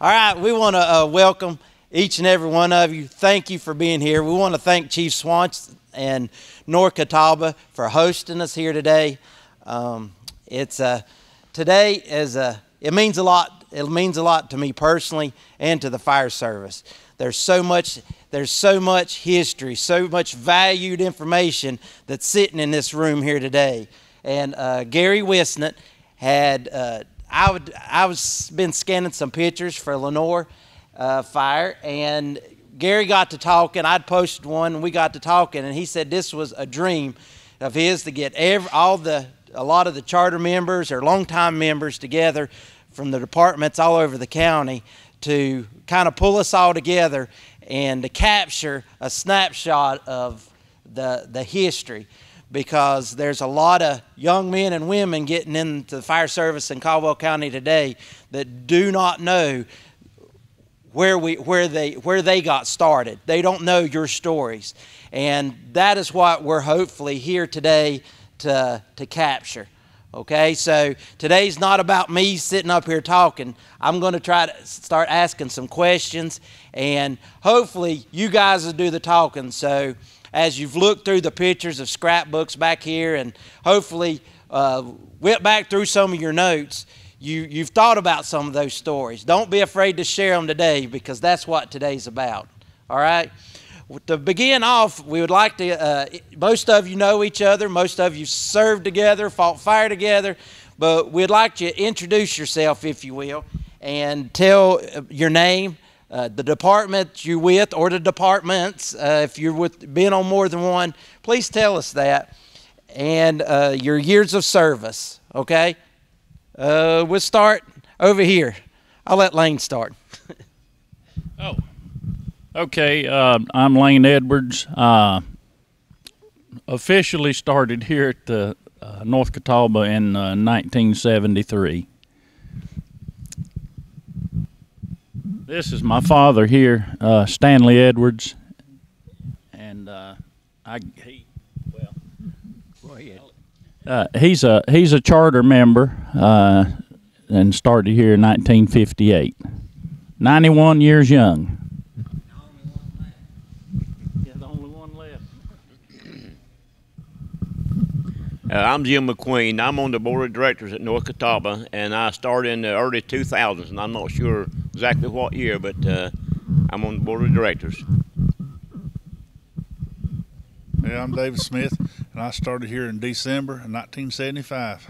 All right, we want to welcome each and every one of you. Thank you for being here. We want to thank Chief Swanson and North CATAWBA for hosting us here today. Today it means a lot. It means a lot to me personally and to the fire service. There's so much history, so much valued information that's sitting in this room here today. And Gary Wisnett had I was been scanning some pictures for LENOIR fire, and Gary got to talking. I'd posted one, and we got to talking, and he said this was a dream of his to get a lot of the charter members or longtime members together from the departments all over the county to kind of pull us all together and to capture a snapshot of the history, because there's a lot of young men and women getting into the fire service in Caldwell County today that do not know where they got started. They don't know your stories, and that is what we're hopefully here today to capture. Okay, so today's not about me sitting up here talking. I'm going to try to start asking some questions, and hopefully you guys will do the talking. So as you've looked through the pictures of scrapbooks back here, and hopefully went back through some of your notes, you've thought about some of those stories. Don't be afraid to share them today, because that's what today's about. All right? To begin off, we would like to, most of you know each other, most of you served together, fought fire together, but we'd like you to introduce yourself, if you will, and tell your name, the department you're with, or the departments, if you're being on more than one, please tell us that, and your years of service, okay? We'll start over here. I'll let Layne start. Oh. Okay, I'm Layne Edwards. Officially started here at the North CATAWBA in 1973. This is my father here, Stanley Edwards, and he's a charter member and started here in 1958. 91 years young. I'm Jim McQueen. I'm on the board of directors at North CATAWBA, and I started in the early 2000s, and I'm not sure exactly what year, but I'm on the board of directors. Yeah, I'm David Smith, and I started here in December of 1975.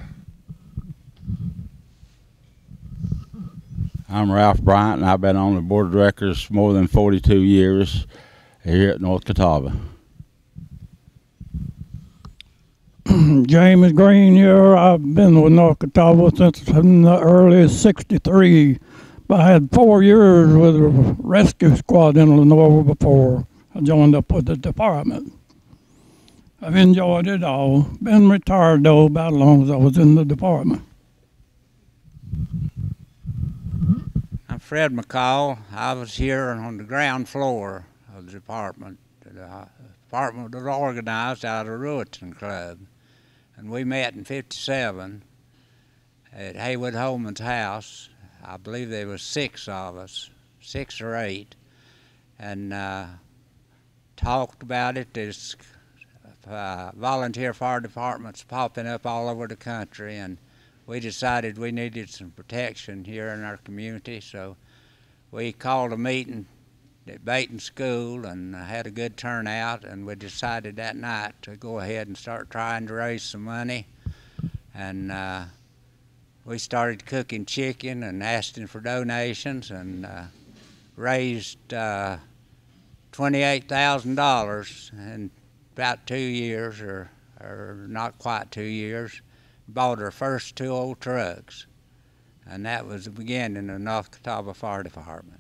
I'm Ralph Bryant, and I've been on the board of directors more than 42 years here at North CATAWBA. James Greene here. I've been with North CATAWBA since in the early '63. I had 4 years with a rescue squad in LENOIR before I joined up with the department. I've enjoyed it all. Been retired though about as long as I was in the department. I'm Fred McCall. I was here on the ground floor of the department. The department was organized out of RHODHISS Club. And we met in '57 at Haywood Holman's house. I believe there was 6 of us, 6 or 8, and talked about it. There's volunteer fire departments popping up all over the country, and we decided we needed some protection here in our community, so we called a meeting at Baton School and had a good turnout, and we decided that night to go ahead and start trying to raise some money. And we started cooking chicken and asking for donations, and raised $28,000 in about 2 years, or not quite 2 years. Bought our first 2 old trucks, and that was the beginning of North CATAWBA Fire Department.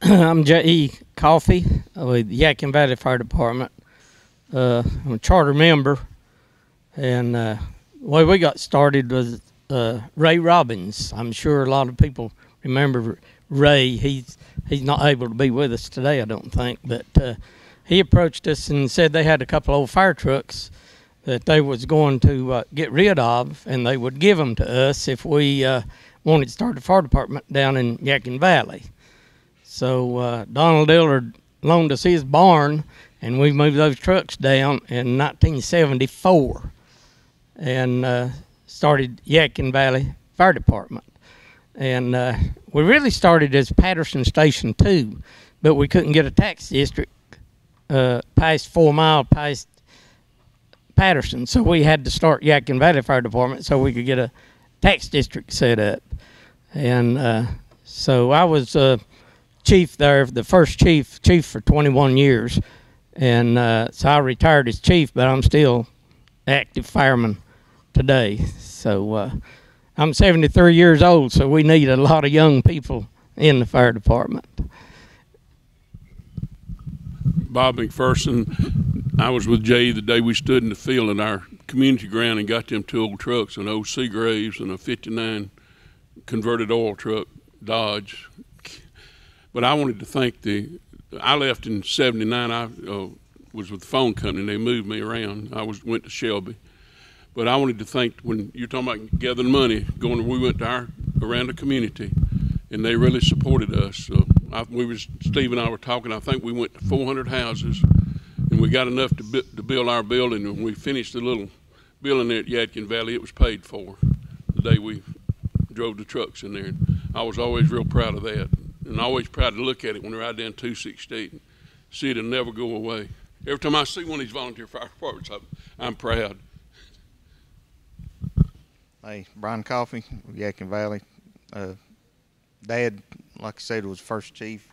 I'm J.E. Coffey with the Yadkin Valley Fire Department. I'm a charter member, and the way we got started was Ray Robbins. I'm sure a lot of people remember Ray. He's not able to be with us today, I don't think, but he approached us and said they had a couple old fire trucks that they was going to get rid of, and they would give them to us if we wanted to start a fire department down in Yadkin Valley. So Donald Dillard loaned us his barn, and we moved those trucks down in 1974 and started Yadkin Valley Fire Department. And we really started as Patterson Station 2, but we couldn't get a tax district past 4 Mile past Patterson, so we had to start Yadkin Valley Fire Department so we could get a tax district set up. And so I was chief there, the first chief for 21 years. And so I retired as chief, but I'm still active fireman today. So I'm 73 years old, so we need a lot of young people in the fire department. Bob McPherson, I was with Jay the day we stood in the field in our community ground and got them 2 old trucks, an old Seagraves and a 59 converted oil truck, Dodge. But I wanted to thank I left in '79. I was with the phone company. They moved me around. Went to Shelby. But I wanted to thank, when you're talking about gathering money, we went to around the community, and they really supported us. So Steve and I were talking, I think we went to 400 houses, and we got enough to build our building. And when we finished the little building there at Yadkin Valley, it was paid for the day we drove the trucks in there. And I was always real proud of that, and always proud to look at it when we ride down 268 and see it'll never go away. Every time I see one of these volunteer fire departments, I'm proud. Hey, Brian Coffey, Yadkin Valley. Dad, like I said, was first chief.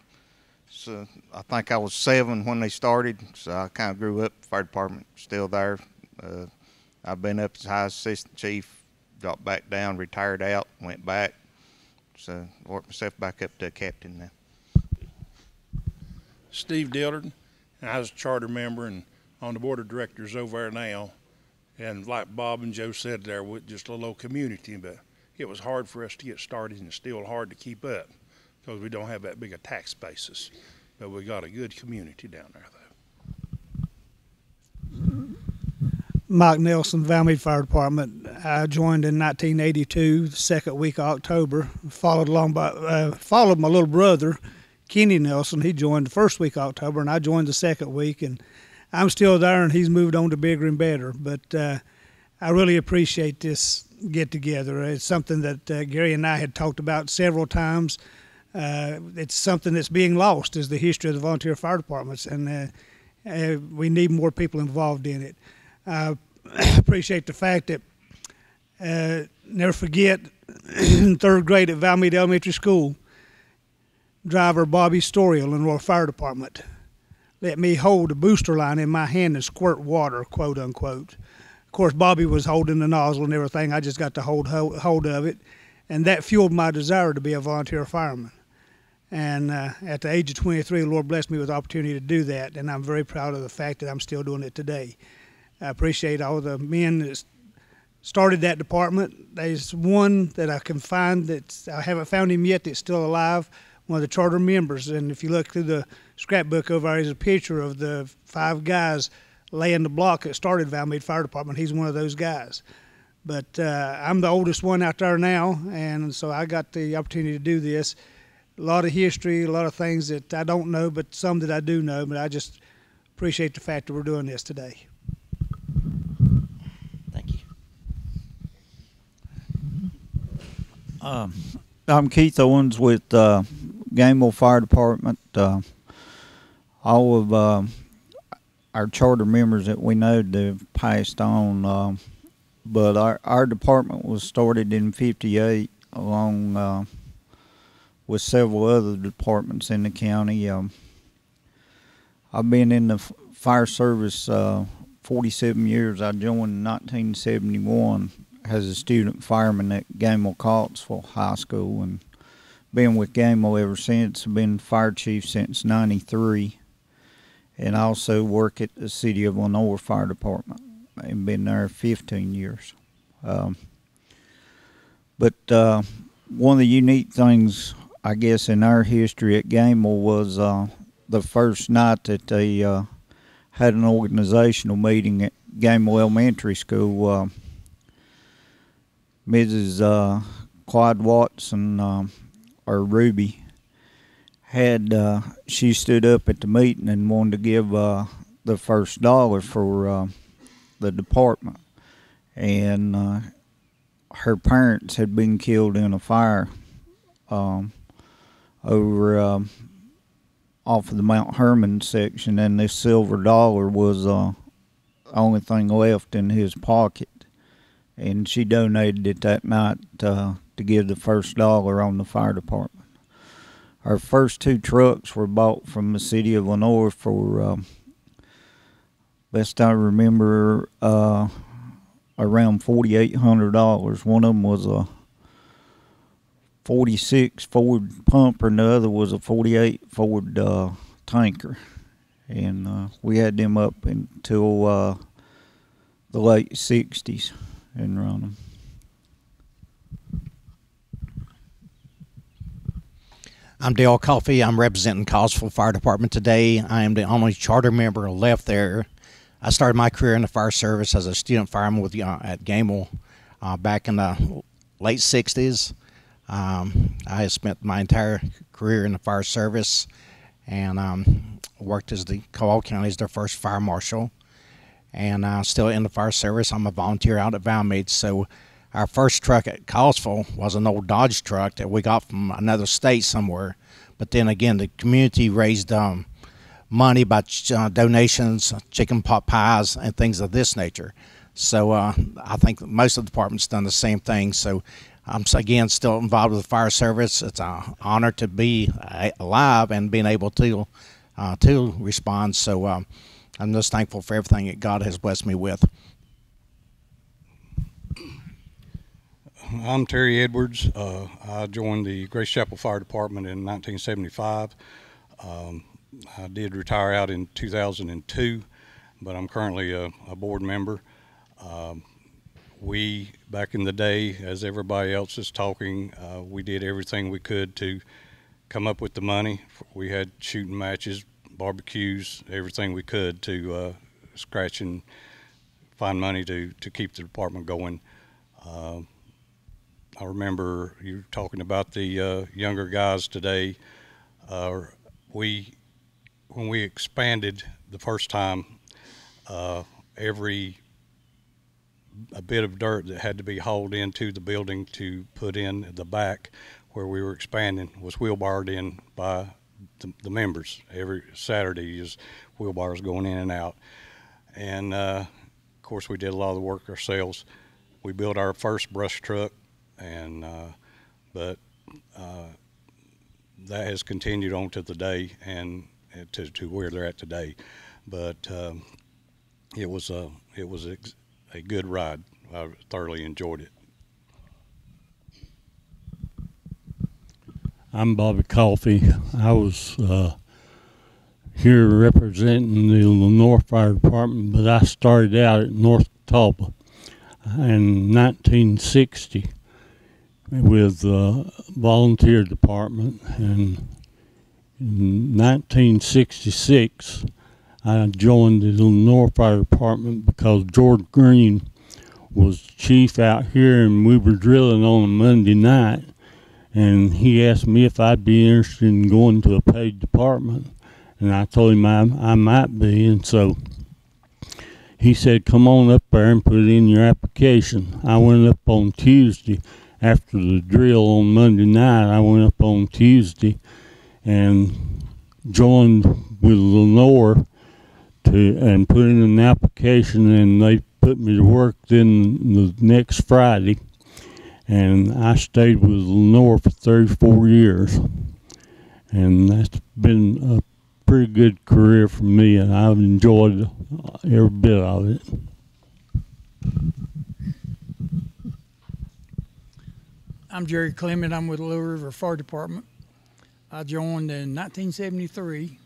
So I think I was 7 when they started, so I kind of grew up. Fire department still there. I've been up as high as assistant chief, dropped back down, retired out, went back. So worked myself back up to a captain now. Steve Dillard, and I was a charter member and on the board of directors over there now. And like Bob and Joe said, there was just a little community, but it was hard for us to get started, and it's still hard to keep up because we don't have that big a tax basis. But we got a good community down there, though. Mike Nelson, VALMEAD Fire Department. I joined in 1982, the second week of October. Followed my little brother, Kenny Nelson. He joined the first week of October, and I joined the second week. And I'm still there, and he's moved on to bigger and better. But I really appreciate this get-together. It's something that Gary and I had talked about several times. It's something that's being lost, is the history of the volunteer fire departments, and we need more people involved in it. I appreciate the fact that, never forget, in 3rd grade at VALMEAD Elementary School, driver Bobby Storie, LENOIR Fire Department, let me hold a booster line in my hand and squirt water, quote unquote. Of course, Bobby was holding the nozzle and everything. I just got to hold of it, and that fueled my desire to be a volunteer fireman. And at the age of 23, the Lord blessed me with the opportunity to do that, and I'm very proud of the fact that I'm still doing it today. I appreciate all the men that started that department. There's one that I can find that I haven't found him yet that's still alive, one of the charter members. And if you look through the scrapbook over there, there's a picture of the 5 guys laying the block that started VALMEAD Fire Department. He's one of those guys. But I'm the oldest one out there now, and so I got the opportunity to do this. A lot of history, a lot of things that I don't know, but some that I do know. But I just appreciate the fact that we're doing this today. Thank you. I'm Keith Owens with Gamewell Fire Department. All of our charter members that we know that have passed on, but our department was started in '58 along with several other departments in the county. I've been in the fire service 47 years. I joined in 1971 as a student fireman at Gamewell COLLETTSVILLE High School, and been with Gamewell ever since. I've been fire chief since '93, and I also work at the City of LENOIR Fire Department and been there 15 years. But one of the unique things, I guess, in our history at Gamewell was the first night that they had an organizational meeting at Gamewell Elementary School. Mrs. Clyde Watson, or Ruby, she stood up at the meeting and wanted to give the first dollar for the department. And her parents had been killed in a fire over off of the Mount Herman section, and this silver dollar was the only thing left in his pocket. And she donated it that night to give the first dollar on the fire department. Our first 2 trucks were bought from the city of LENOIR for, best I remember, around $4,800. One of them was a 46 Ford pumper, and the other was a 48 Ford tanker. And we had them up until the late 60s and run them. I'm Dale Coffey. I'm representing Caldwell Fire Department today. I am the only charter member left there. I started my career in the fire service as a student fireman at Gamewell back in the late 60s. I have spent my entire career in the fire service and worked as the Caldwell County's their first fire marshal. And still in the fire service. I'm a volunteer out at VALMEAD. So our first truck at Caldwell was an old Dodge truck that we got from another state somewhere. But then again, the community raised money by donations, chicken pot pies, and things of this nature. So I think most of the department's done the same thing. So I'm, again, still involved with the fire service. It's an honor to be alive and being able to respond. So I'm just thankful for everything that God has blessed me with. I'm Terry Edwards. I joined the Grace Chapel Fire Department in 1975. I did retire out in 2002, but I'm currently a board member. We, back in the day, as everybody else is talking, we did everything we could to come up with the money. We had shooting matches, barbecues, everything we could to scratch and find money to keep the department going. I remember you talking about the younger guys today. When we expanded the first time, a bit of dirt that had to be hauled into the building to put in the back where we were expanding was wheelbarrowed in by the members. Every Saturday is wheelbarrows going in and out. And of course we did a lot of the work ourselves. We built our first brush truck, and but that has continued on to the day and to where they're at today. But it was a good ride. I thoroughly enjoyed it. I'm Bobby Coffey. I was here representing the LENOIR Fire Department, but I started out at North Catawba in 1960 with the volunteer department, and in 1966 I joined the LENOIR Fire Department because George Greene was chief out here, and we were drilling on a Monday night, and he asked me if I'd be interested in going to a paid department, and I told him I might be, and so he said, come on up there and put in your application. I went up on Tuesday after the drill on Monday night. I went up on Tuesday and joined with LENOIR and put in an application, and they put me to work then the next Friday. And I stayed with LENOIR for 34 years. And that's been a pretty good career for me, and I've enjoyed every bit of it. I'm Jerry Clement. I'm with the Little River Fire Department. I joined in 1973.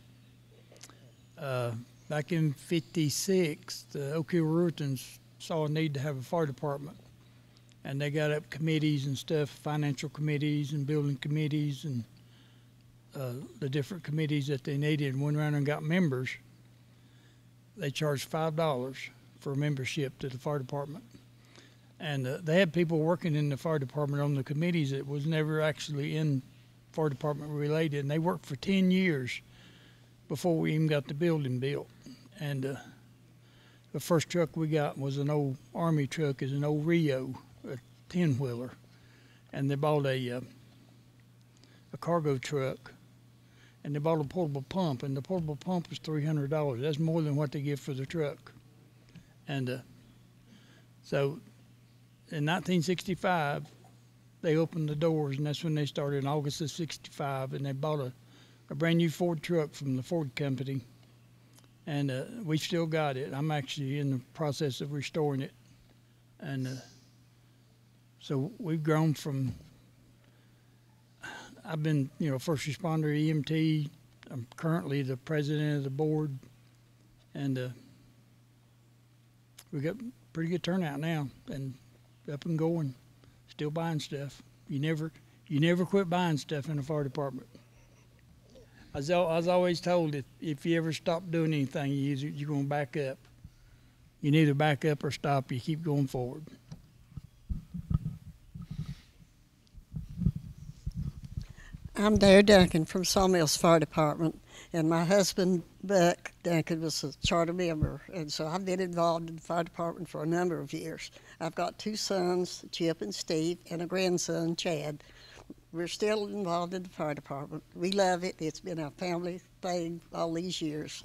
Back in '56, the Oak Hill Ruritans saw a need to have a fire department, and they got up committees and stuff, financial committees and building committees, and the different committees that they needed, and went around and got members. they charged $5 for membership to the fire department. And they had people working in the fire department on the committees that was never actually in fire department related, and they worked for 10 years before we even got the building built. And the first truck we got was an old Army truck, is an old Rio, a 10-wheeler, and they bought a cargo truck, and they bought a portable pump, and the portable pump was $300. That's more than what they give for the truck. And so in 1965, they opened the doors, and that's when they started in August of '65, and they bought a brand new Ford truck from the Ford company, and we still got it. I'm actually in the process of restoring it, and so we've grown from. I've been, first responder, EMT. I'm currently the president of the board, and we got pretty good turnout now, and up and going, still buying stuff. You never quit buying stuff in the fire department. I was always told if you ever stop doing anything, you're going to back up. You neither back up or stop. You keep going forward. I'm Dare Duncan from Sawmills Fire Department, and my husband, Buck Duncan, was a charter member, and so I've been involved in the fire department for a number of years. I've got 2 sons, Chip and Steve, and a grandson, Chad. We're still involved in the fire department. We love it. It's been a family thing all these years,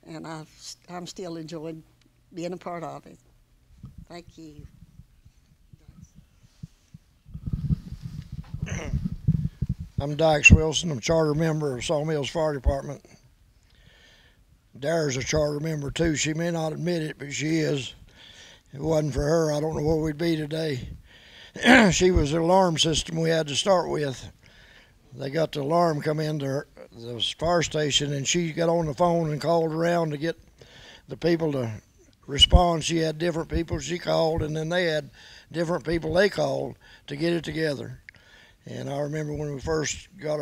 and I'm still enjoying being a part of it. Thank you. I'm Dykes Wilson. I'm a charter member of Sawmills Fire Department. Dare's a charter member too. She may not admit it, but she is. If it wasn't for her, I don't know where we'd be today. She was the alarm system we had to start with. They got the alarm come into the fire station, and she got on the phone and called around to get the people to respond. She had different people she called, and then they had different people they called to get it together. And I remember when we first got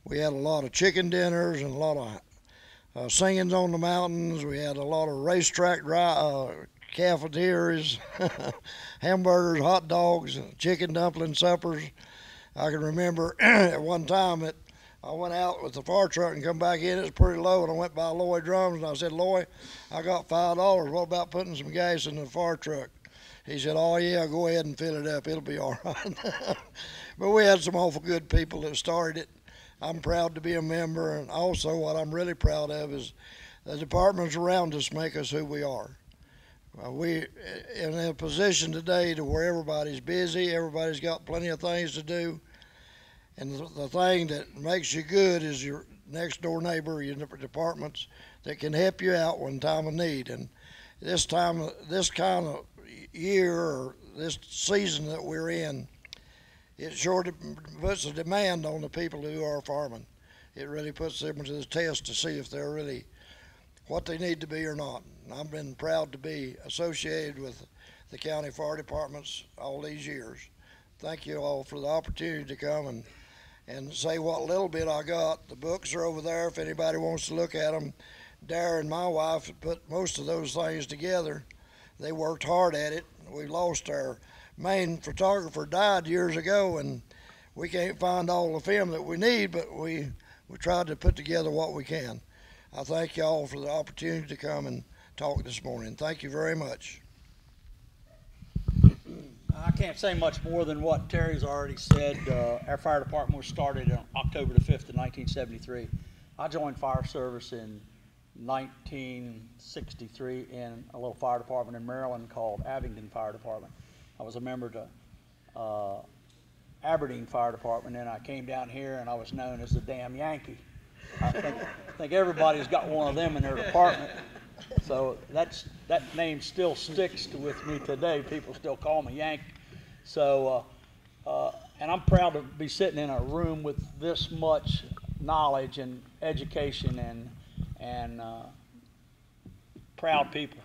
we had a lot of chicken dinners and a lot of singings on the mountains. We had a lot of racetrack cafeterias, hamburgers, hot dogs, chicken dumpling suppers. I can remember at one time that I went out with the fire truck and come back in. It was pretty low, and I went by Lloyd Drums, and I said, "Lloyd, I got $5. What about putting some gas in the fire truck?" He said, "Oh, yeah, go ahead and fill it up. It'll be all right." But we had some awful good people that started it. I'm proud to be a member, and also what I'm really proud of is the departments around us make us who we are. We're in a position today to where everybody's busy, everybody's got plenty of things to do, and the thing that makes you good is your next door neighbor, your departments that can help you out when time of need. And this kind of year or this season that we're in, it sure puts a demand on the people who are firemen. It really puts them to the test to see if they're really what they need to be or not. And I've been proud to be associated with the county fire departments all these years. Thank you all for the opportunity to come and say what little bit I got. The books are over there if anybody wants to look at them. Dare and my wife put most of those things together. They worked hard at it. We lost our main photographer, died years ago, and we can't find all the film that we need, but we tried to put together what we can. I thank y'all for the opportunity to come and talk this morning. Thank you very much. I can't say much more than what Terry's already said. Our fire department was started on October the 5th of 1973. I joined fire service in 1963 in a little fire department in Maryland called Abingdon Fire Department. I was a member to Aberdeen Fire Department, and I came down here and I was known as the damn Yankee. I think everybody's got one of them in their department, so that name still sticks with me today. People still call me Yankee. So, and I'm proud to be sitting in a room with this much knowledge and education and proud people.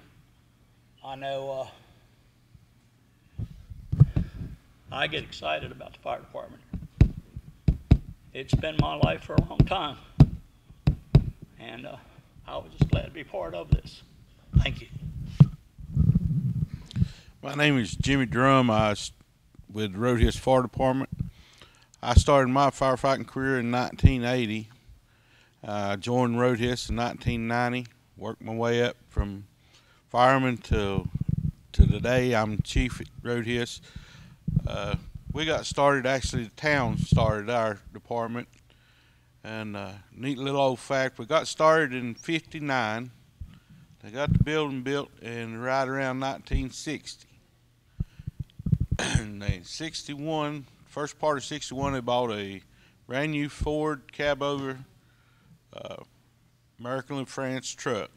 I know I get excited about the fire department. It's been my life for a long time, and I was just glad to be part of this. Thank you. My name is Jimmy Drum. I was with RHODHISS Fire Department. I started my firefighting career in 1980. I joined RHODHISS in 1990. Worked my way up from fireman to today. I'm chief at RHODHISS. We got started, actually the town started our department. And neat little old fact, we got started in '59. They got the building built in right around 1960. And in '61, first part of '61, they bought a brand new Ford cab-over American France truck.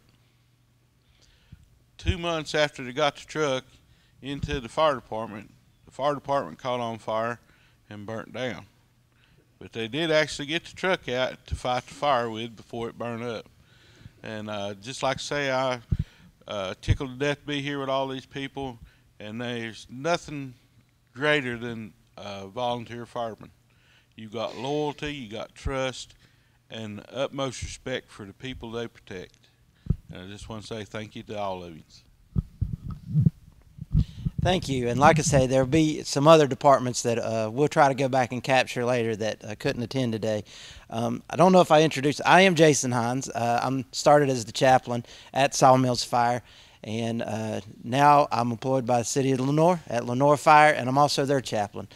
2 months after they got the truck into the fire department caught on fire and burnt down. But they did actually get the truck out to fight the fire with before it burned up. And just like I say, I tickled to death to be here with all these people, and there's nothing greater than volunteer firemen. You got loyalty, you got trust, and utmost respect for the people they protect. And I just want to say thank you to all of you. Thank you. And like I say, there'll be some other departments that we'll try to go back and capture later that couldn't attend today. I don't know if I introduced, I am Jason Hines. I'm started as the chaplain at Sawmills Fire, and now I'm employed by the city of LENOIR at LENOIR Fire, and I'm also their chaplain.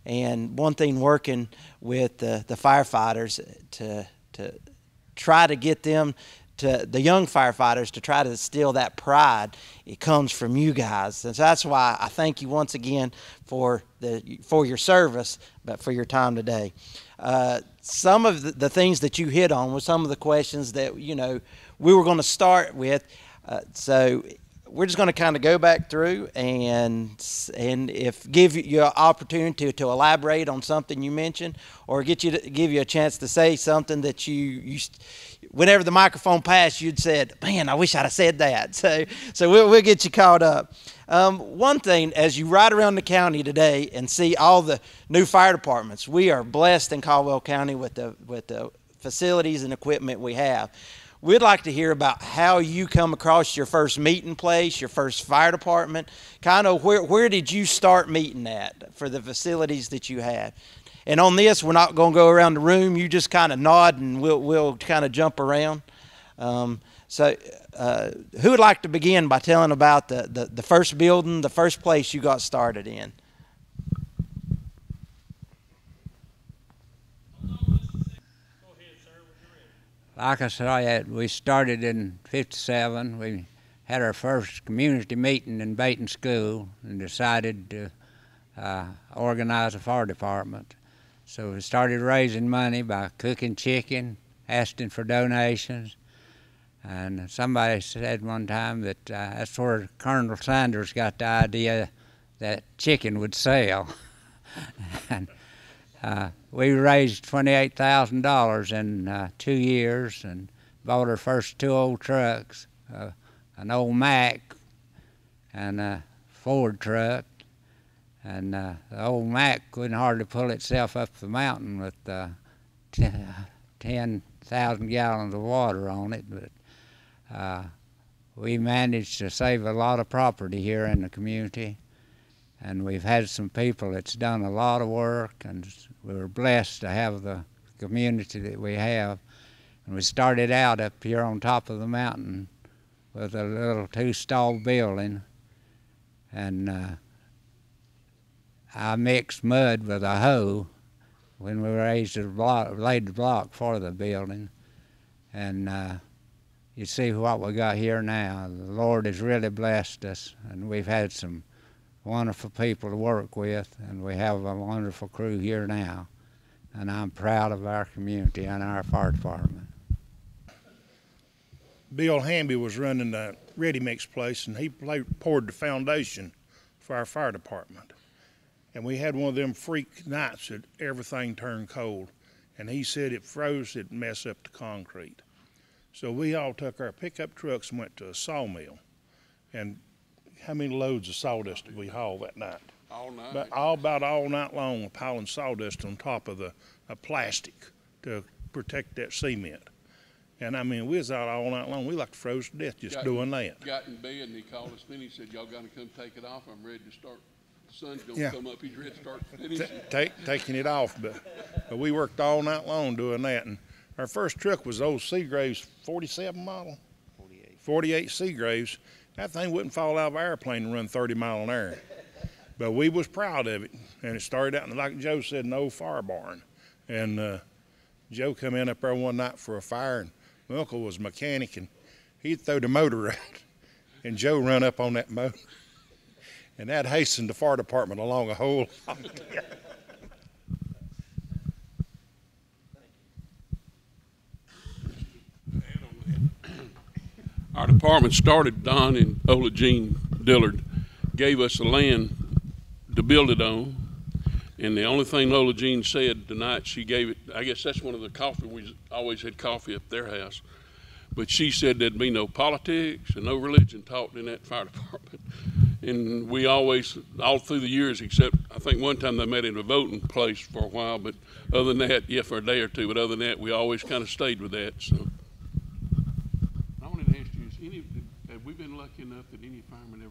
And one thing, working with the firefighters to try to get them, to the young firefighters, to try to instill that pride, it comes from you guys. And so that's why I thank you once again for your service, but for your time today. Some of the things that you hit on were some of the questions that we were going to start with. So we're just going to kind of go back through and give you an opportunity to elaborate on something you mentioned, or give you a chance to say something that you whenever the microphone passed, you'd said, man, I wish I'd have said that. So we'll get you caught up. One thing, as you ride around the county today and see all the new fire departments, we are blessed in Caldwell County with the facilities and equipment we have. We'd like to hear about how you come across your first meeting place, your first fire department. Kind of where did you start meeting at for the facilities that you had? And on this, we're not going to go around the room. You just kind of nod, and we'll kind of jump around. So who would like to begin by telling about the first building, the first place you got started in? Like I said, we started in '57. We had our first community meeting in Baton School and decided to organize a fire department. So we started raising money by cooking chicken, asking for donations. And somebody said one time that that's where Colonel Saunders got the idea that chicken would sell. And we raised $28,000 in 2 years and bought our first 2 old trucks, an old Mack and a Ford truck. And the old Mack couldn't hardly pull itself up the mountain with 10,000 gallons of water on it. But we managed to save a lot of property here in the community. And we've had some people that's done a lot of work, and we were blessed to have the community that we have. And we started out up here on top of the mountain with a little 2-stall building. And I mixed mud with a hoe when we laid the block for the building. And you see what we got here now. The Lord has really blessed us, and we've had some wonderful people to work with, and we have a wonderful crew here now. And I'm proud of our community and our fire department. Bill Hamby was running the ready mix place, and he poured the foundation for our fire department. And we had one of them freak nights that everything turned cold. And he said it froze, it'd mess up the concrete. So we all took our pickup trucks and went to a sawmill. And how many loads of sawdust did we haul that night? All night. But about all night long, piling sawdust on top of the plastic to protect that cement. And I mean, we was out all night long. We like to froze to death just doing that. Got in bed and he called us. Then he said, "Y'all got to come take it off. I'm ready to start. The sun's gonna come up. He's ready to start finishing." Taking it off, but we worked all night long doing that. And our first truck was old Seagraves 47 model, 48 Seagraves. That thing wouldn't fall out of an airplane and run 30 miles an hour. But we was proud of it, and it started out, like Joe said, an old fire barn. And Joe come in up there one night for a fire, and my uncle was a mechanic, and he'd throw the motor out, and Joe run up on that motor, and that hastened the fire department along a whole lot. Our department started, Don and Ola Jean Dillard gave us the land to build it on. And the only thing Ola Jean said tonight, she gave it, I guess that's one of the coffee, we always had coffee at their house. But she said there'd be no politics and no religion taught in that fire department. And we always, all through the years, except I think one time they met in a voting place for a while, but other than that, yeah, for a day or two, but other than that, we always kind of stayed with that, so. I wanted to ask you, have we been lucky enough that any fireman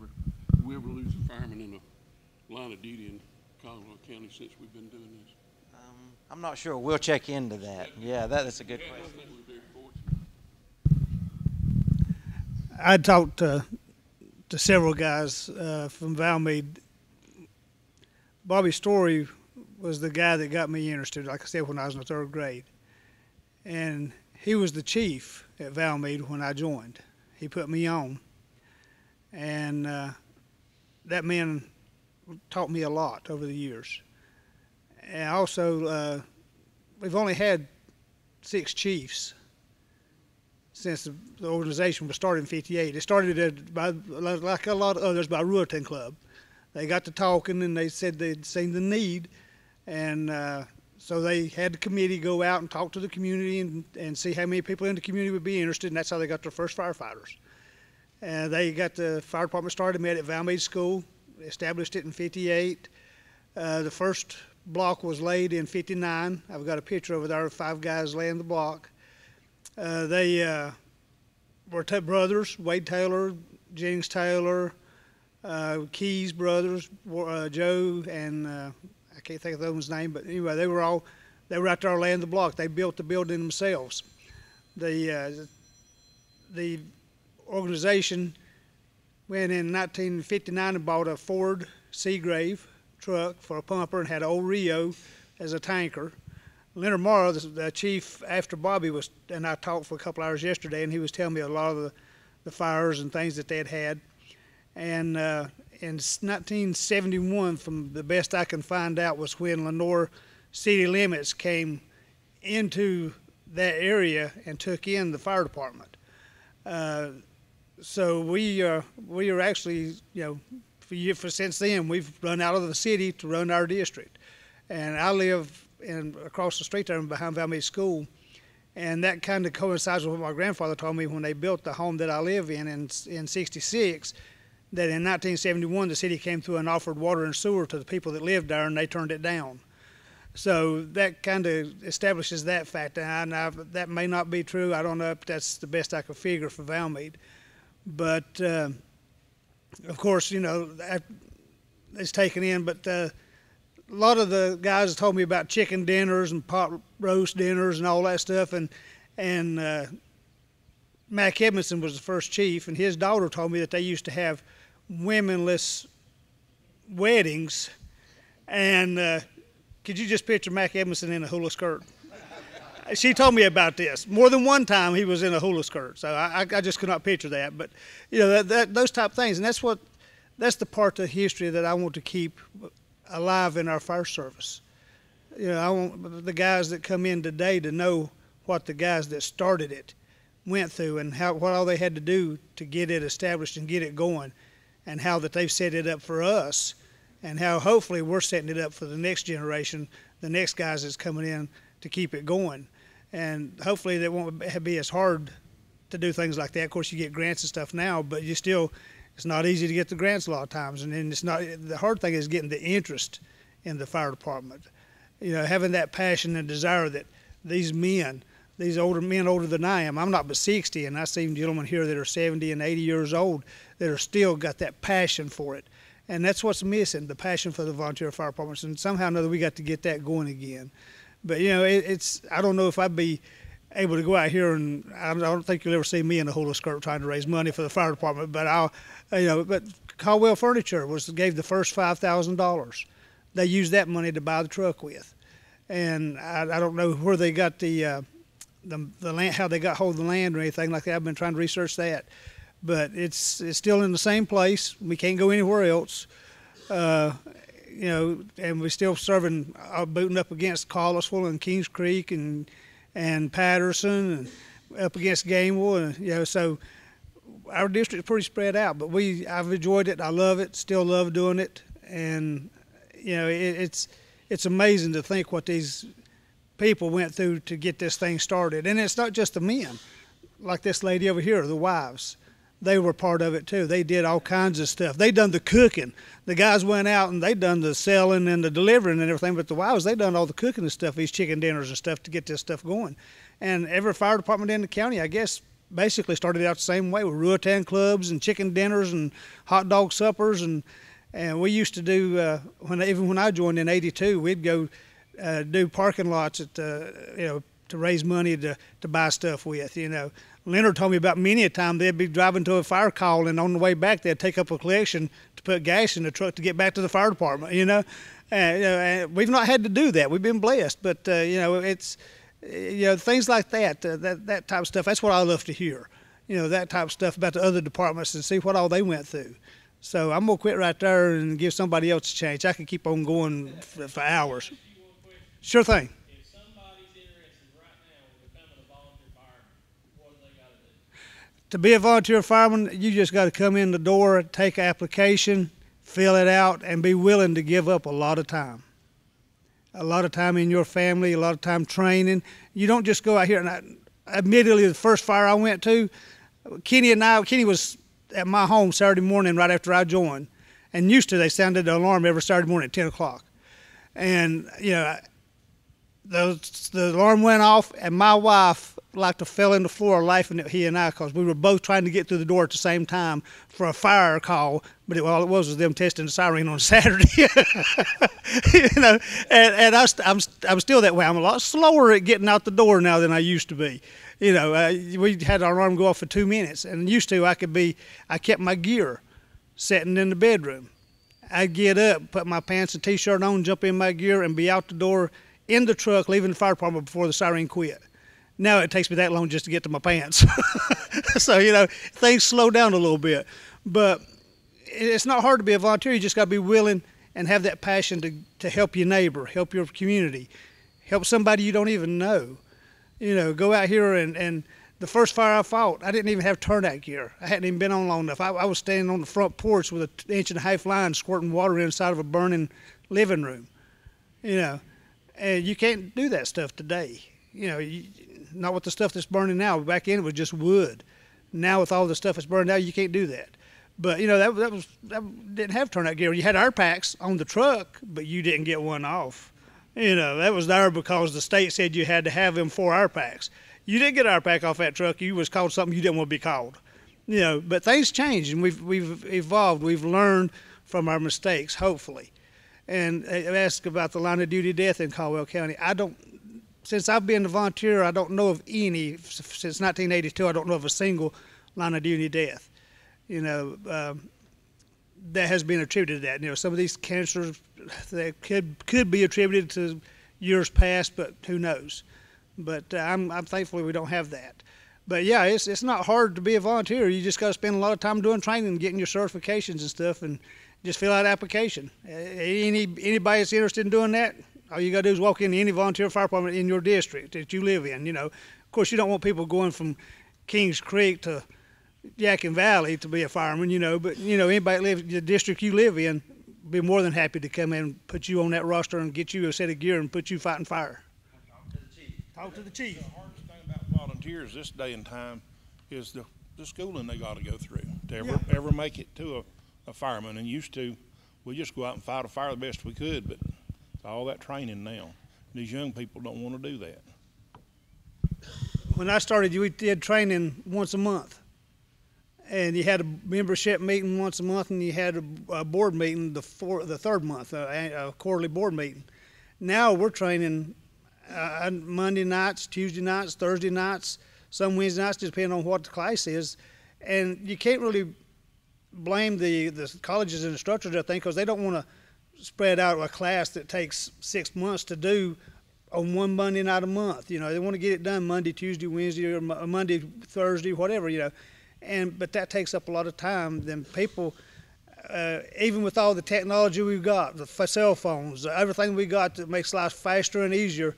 we ever lose a fireman in a line of duty in Caldwell County since we've been doing this? I'm not sure. We'll check into that. Yeah, that's a good question. I talked to several guys from VALMEAD. Bobby Storie was the guy that got me interested, like I said, when I was in the 3rd grade. And he was the chief at VALMEAD when I joined. He put me on. And that man taught me a lot over the years. And also, we've only had 6 chiefs since the organization was started in '58. It started by, like a lot of others, by Rueting Club. They got to talking and they said they'd seen the need, and so they had the committee go out and talk to the community and see how many people in the community would be interested, and that's how they got their first firefighters. They got the fire department started, met at VALMEAD School, established it in '58. The first block was laid in '59. I've got a picture over there of 5 guys laying the block. They were brothers, Wade Taylor, Jennings Taylor, Keys brothers, Joe, and I can't think of the other one's name, but anyway, they were out there laying the block. They built the building themselves. The organization went in 1959 and bought a Ford Seagrave truck for a pumper and had an old Rio as a tanker. Leonard Morrow, the chief after Bobby was, and I talked for a couple hours yesterday, and he was telling me a lot of the fires and things that they had. And in 1971, from the best I can find out, was when LENOIR city limits came into that area and took in the fire department. So we are actually, since then, we've run out of the city to run our district. And I live across the street there behind VALMEAD School, and that kind of coincides with what my grandfather told me when they built the home that I live in '66, that in 1971 the city came through and offered water and sewer to the people that lived there, and they turned it down. So that kind of establishes that fact. And that may not be true. I don't know if that's the best I could figure for VALMEAD. But, of course, it's taken in. But a lot of the guys told me about chicken dinners and pot roast dinners and all that stuff. And Mac Edmondson was the first chief, and his daughter told me that they used to have womenless weddings. And could you just picture Mac Edmondson in a hula skirt? She told me about this. More than one time he was in a hula skirt, so I just could not picture that. But those type of things, and that's the part of history that I want to keep alive in our fire service. I want the guys that come in today to know what the guys that started it went through and what all they had to do to get it established and get it going, and how that they've set it up for us, and how hopefully we're setting it up for the next generation, the next guys that's coming in to keep it going. And hopefully that won't be as hard to do things like that. Of course, you get grants and stuff now, but it's not easy to get the grants a lot of times. And then the hard thing is getting the interest in the fire department. Having that passion and desire that these men these older men older than I am. I'm not but 60, and I see gentlemen here that are 70 and 80 years old that are still got that passion for it. And that's what's missing, the passion for the volunteer fire departments. And somehow or another, we got to get that going again. But, you know, I don't know if I'd be able to go out here, and I don't think you'll ever see me in a hula skirt trying to raise money for the fire department. But but Caldwell Furniture gave the first $5,000. They used that money to buy the truck with. And I don't know where they got the land, how they got hold of the land or anything like that. I've been trying to research that, but it's still in the same place. We can't go anywhere else, you know. And we're still serving, booting up against Collettsville and Kings Creek and Patterson and up against Gamewell, and you know. So our district's pretty spread out, but I've enjoyed it. I love it. Still love doing it, and you know, it's amazing to think what these people went through to get this thing started. And it's not just the men, like this lady over here, the wives. They were part of it too. They did all kinds of stuff. They done the cooking. The guys went out and they done the selling and the delivering and everything, but the wives, they done all the cooking and stuff, these chicken dinners and stuff to get this stuff going. And every fire department in the county, I guess, basically started out the same way with Ruatan clubs and chicken dinners and hot dog suppers. And we used to do, even when I joined in '82, we'd go do parking lots at you know, to raise money to buy stuff with. You know, Leonard told me about many a time they'd be driving to a fire call, and on the way back they'd take up a collection to put gas in the truck to get back to the fire department. You know, and we've not had to do that. We've been blessed, but you know, it's, you know, things like that, that type of stuff. That's what I love to hear. You know, that type of stuff about the other departments and see what all they went through. So I'm gonna quit right there and give somebody else a chance. I can keep on going for hours. Sure thing. If somebody's interested right now in becoming a volunteer fireman, what do they got to do? To be a volunteer fireman, you just got to come in the door, take an application, fill it out, and be willing to give up a lot of time. A lot of time in your family, a lot of time training. You don't just go out here. And admittedly, the first fire I went to, Kenny was at my home Saturday morning right after I joined. And used to, they sounded the alarm every Saturday morning at 10 o'clock. And, you know, the alarm went off, and my wife like to fell in the floor laughing at he and I, because we were both trying to get through the door at the same time for a fire call, but all it was them testing the siren on Saturday. You know, and I'm still that way. I'm a lot slower at getting out the door now than I used to be. You know, we had our alarm go off for 2 minutes, and used to I kept my gear sitting in the bedroom. I'd get up, put my pants and t-shirt on, jump in my gear, and be out the door in the truck, leaving the fire department before the siren quit. Now it takes me that long just to get to my pants. So, you know, things slow down a little bit. But it's not hard to be a volunteer. You just got to be willing and have that passion to help your neighbor, help your community, help somebody you don't even know. You know, go out here and the first fire I fought, I didn't even have turnout gear. I hadn't even been on long enough. I was standing on the front porch with an 1.5-inch line squirting water inside of a burning living room. You know, and you can't do that stuff today. You know, not with the stuff that's burning now. Back then it was just wood. Now with all the stuff that's burned out, you can't do that. But you know, that didn't have turnout gear. You had air packs on the truck, but you didn't get one off. You know, that was there because the state said you had to have them 4 air packs. You didn't get an air pack off that truck. You was called something you didn't want to be called. You know, but things change, and we've evolved. We've learned from our mistakes, hopefully. And ask about the line of duty death in Caldwell County. Since I've been a volunteer, I don't know of any, since 1982, I don't know of a single line of duty death, you know, that has been attributed to that. You know, some of these cancers, they could be attributed to years past, but who knows. But I'm thankful we don't have that. But yeah, it's not hard to be a volunteer. You just got to spend a lot of time doing training and getting your certifications and stuff, and just fill out an application. Anybody that's interested in doing that, all you got to do is walk into any volunteer fire department in your district that you live in. You know, of course, you don't want people going from Kings Creek to Yadkin Valley to be a fireman. You know, but you know, anybody that lives in the district you live in, be more than happy to come in and put you on that roster and get you a set of gear and put you fighting fire. Talk to the chief. Talk to the chief. The hardest thing about volunteers this day and time is the schooling they got to go through to ever make it to a fireman. And used to, we just go out and fight a fire the best we could, but all that training now, these young people don't want to do that. When I started, we did training once a month. And you had a membership meeting once a month, and you had a board meeting the third month, a quarterly board meeting. Now we're training Monday nights, Tuesday nights, Thursday nights, some Wednesday nights, depending on what the class is. And you can't really blame the colleges and instructors, I think, because they don't want to spread out a class that takes 6 months to do on one Monday night a month. You know, they want to get it done Monday, Tuesday, Wednesday, or Monday, Thursday, whatever, you know. But that takes up a lot of time. Then people, even with all the technology we've got, the cell phones, everything we got that makes life faster and easier,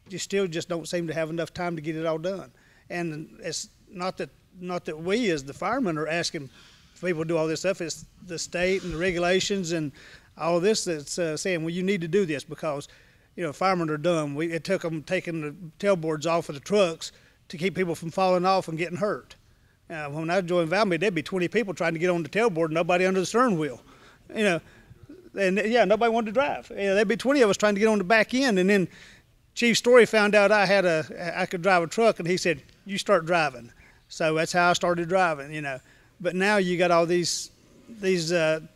you still just don't seem to have enough time to get it all done. And it's not that we as the firemen are asking people to do all this stuff. It's the state and the regulations and all of this that's saying, well, you need to do this because, you know, firemen are dumb. It took them taking the tailboards off of the trucks to keep people from falling off and getting hurt. When I joined VALMEAD, there'd be 20 people trying to get on the tailboard, nobody under the stern wheel. You know, and yeah, nobody wanted to drive. You know, there'd be 20 of us trying to get on the back end, and then Chief Storie found out I could drive a truck, and he said, "You start driving." So that's how I started driving. You know, but now you got all these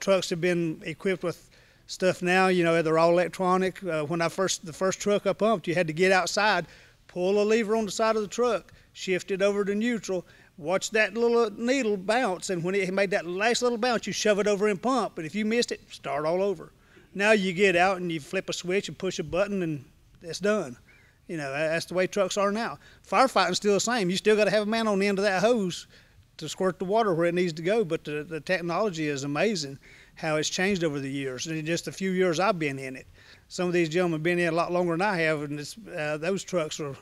trucks have been equipped with stuff now. You know, they're all electronic. When the first truck I pumped, you had to get outside, pull a lever on the side of the truck, shift it over to neutral. Watch that little needle bounce, and when it made that last little bounce, you shove it over and pump. And if you missed it, start all over. Now you get out and you flip a switch and push a button, and it's done. You know, that's the way trucks are now. Firefighting's still the same. You still got to have a man on the end of that hose to squirt the water where it needs to go. But the technology is amazing how it's changed over the years. And in just a few years I've been in it. Some of these gentlemen have been in a lot longer than I have, and those trucks were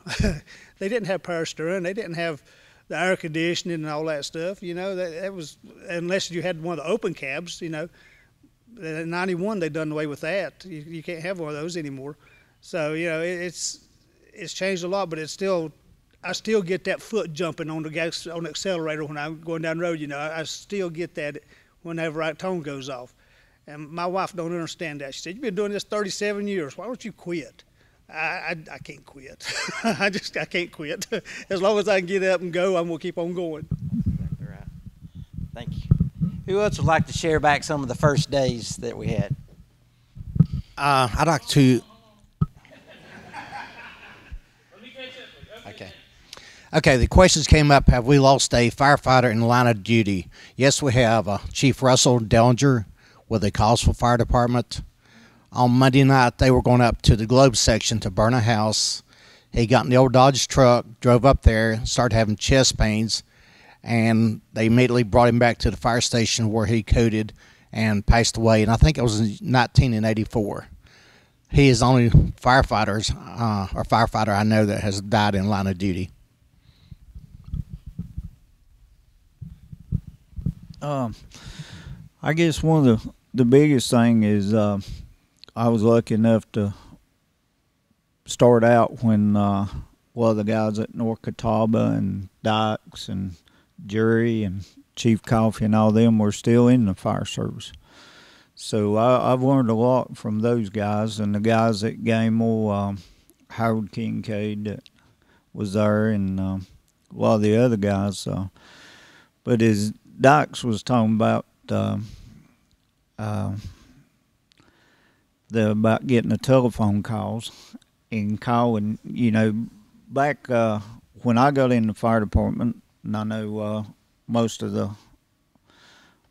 they didn't have power steering. They didn't have the air conditioning and all that stuff, you know, that was, unless you had one of the open cabs, you know. In 91, they done away with that. You can't have one of those anymore. So, you know, it's changed a lot, but I still get that foot jumping on the accelerator when I'm going down the road, you know. I still get that whenever that tone goes off. And my wife don't understand that. She said, "You've been doing this 37 years. Why don't you quit?" I can't quit. I can't quit. As long as I can get up and go, I'm going to keep on going. Exactly right. Thank you. Who else would like to share back some of the first days that we had? I'd like to. Okay, the questions came up, have we lost a firefighter in the line of duty? Yes, we have. Chief Russell Dellinger with the Caldwell Fire Department. On Monday night, they were going up to the Globe section to burn a house. He got in the old Dodge truck, drove up there, started having chest pains, and they immediately brought him back to the fire station where he coded and passed away. And I think it was in 1984. He is the only firefighter I know that has died in line of duty. I guess one of the biggest thing is I was lucky enough to start out when a lot of the guys at North Catawba and Dykes and Jury and Chief Coffey and all them were still in the fire service. So I've learned a lot from those guys and the guys at Gamewell, Howard Kincaid that was there, and a lot of the other guys. But as Dykes was talking about about getting the telephone calls and calling, you know, back when I got in the fire department, and I know most of the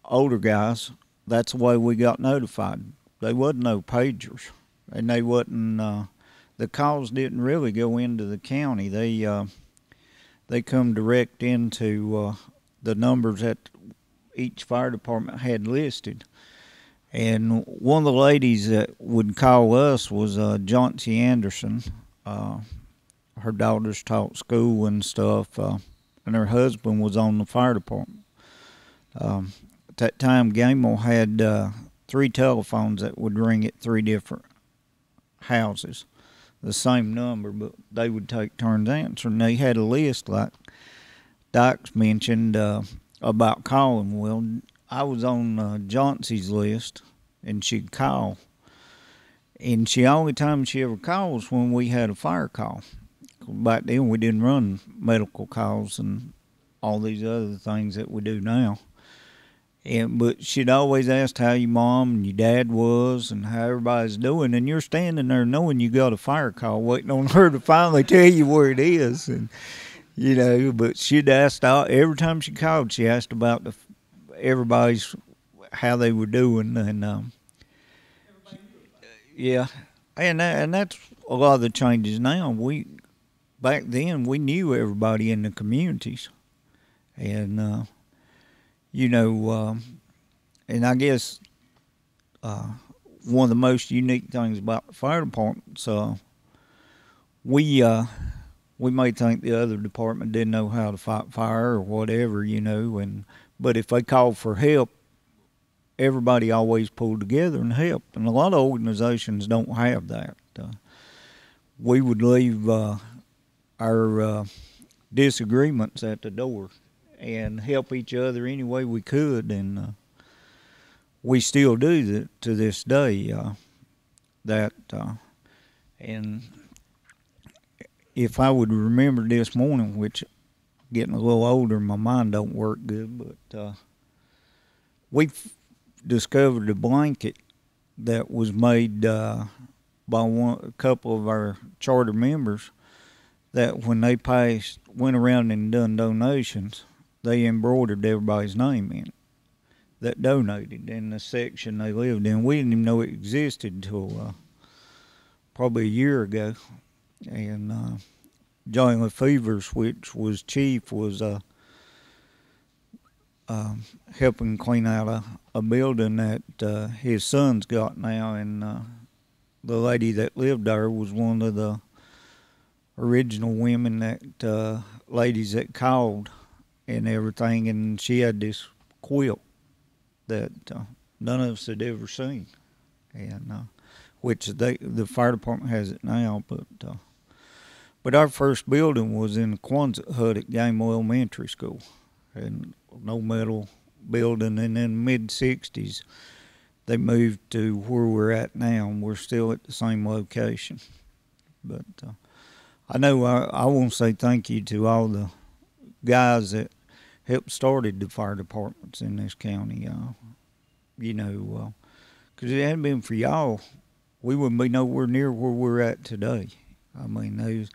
older guys, that's the way we got notified. There wasn't no pagers, and they wasn't, the calls didn't really go into the county. They come direct into the numbers that each fire department had listed. And one of the ladies that would call us was Johnsy Anderson. Her daughters taught school and stuff, and her husband was on the fire department. At that time, Gamewell had 3 telephones that would ring at 3 different houses, the same number, but they would take turns answering. They had a list, like Dykes mentioned, about calling. Well, I was on Johnsy's list, and she'd call. And the only time she ever called was when we had a fire call. Back then we didn't run medical calls and all these other things that we do now. But she'd always asked how your mom and your dad was and how everybody's doing, and you're standing there knowing you got a fire call, waiting on her to finally tell you where it is, and But she'd asked every time she called, she asked about everybody's how they were doing, and yeah, and that's a lot of the changes now. Back then we knew everybody in the communities, and and I guess one of the most unique things about the fire department, we may think the other department didn't know how to fight fire or whatever, but if they called for help, everybody always pulled together and helped. And a lot of organizations don't have that. We would leave our disagreements at the door and help each other any way we could, and we still do to this day. And if I would remember this morning, which getting a little older, my mind don't work good, but we discovered a blanket that was made by a couple of our charter members that when they went around and done donations, they embroidered everybody's name in it that donated in the section they lived in. We didn't even know it existed until probably a year ago. And Johnny Lefevers, which was chief, was helping clean out a building that his son's got now, and the lady that lived there was one of the original women that ladies that called and everything, and she had this quilt that none of us had ever seen, and which the fire department has it now, but our first building was in the Quonset hut at Gamewell Elementary School, and no metal building. And in the mid-'60s, they moved to where we're at now, and we're still at the same location. But I know I want to say thank you to all the guys that helped started the fire departments in this county. Because if it hadn't been for y'all, we wouldn't be nowhere near where we're at today. I mean, there's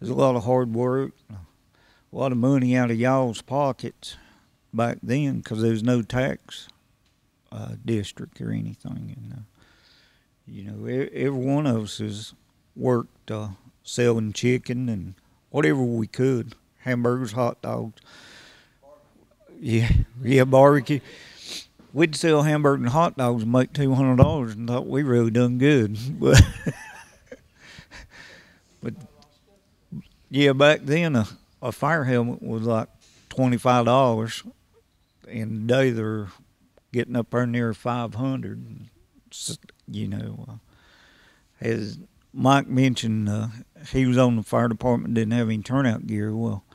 a lot of hard work, a lot of money out of y'all's pockets back then, because there was no tax district or anything. And every one of us has worked selling chicken and whatever we could, hamburgers, hot dogs. Yeah, barbecue. We'd sell hamburgers and hot dogs and make $200 and thought we really done good. But yeah, back then a fire helmet was like $25, and today they're getting up there near $500. As Mike mentioned, he was on the fire department, didn't have any turnout gear. Well,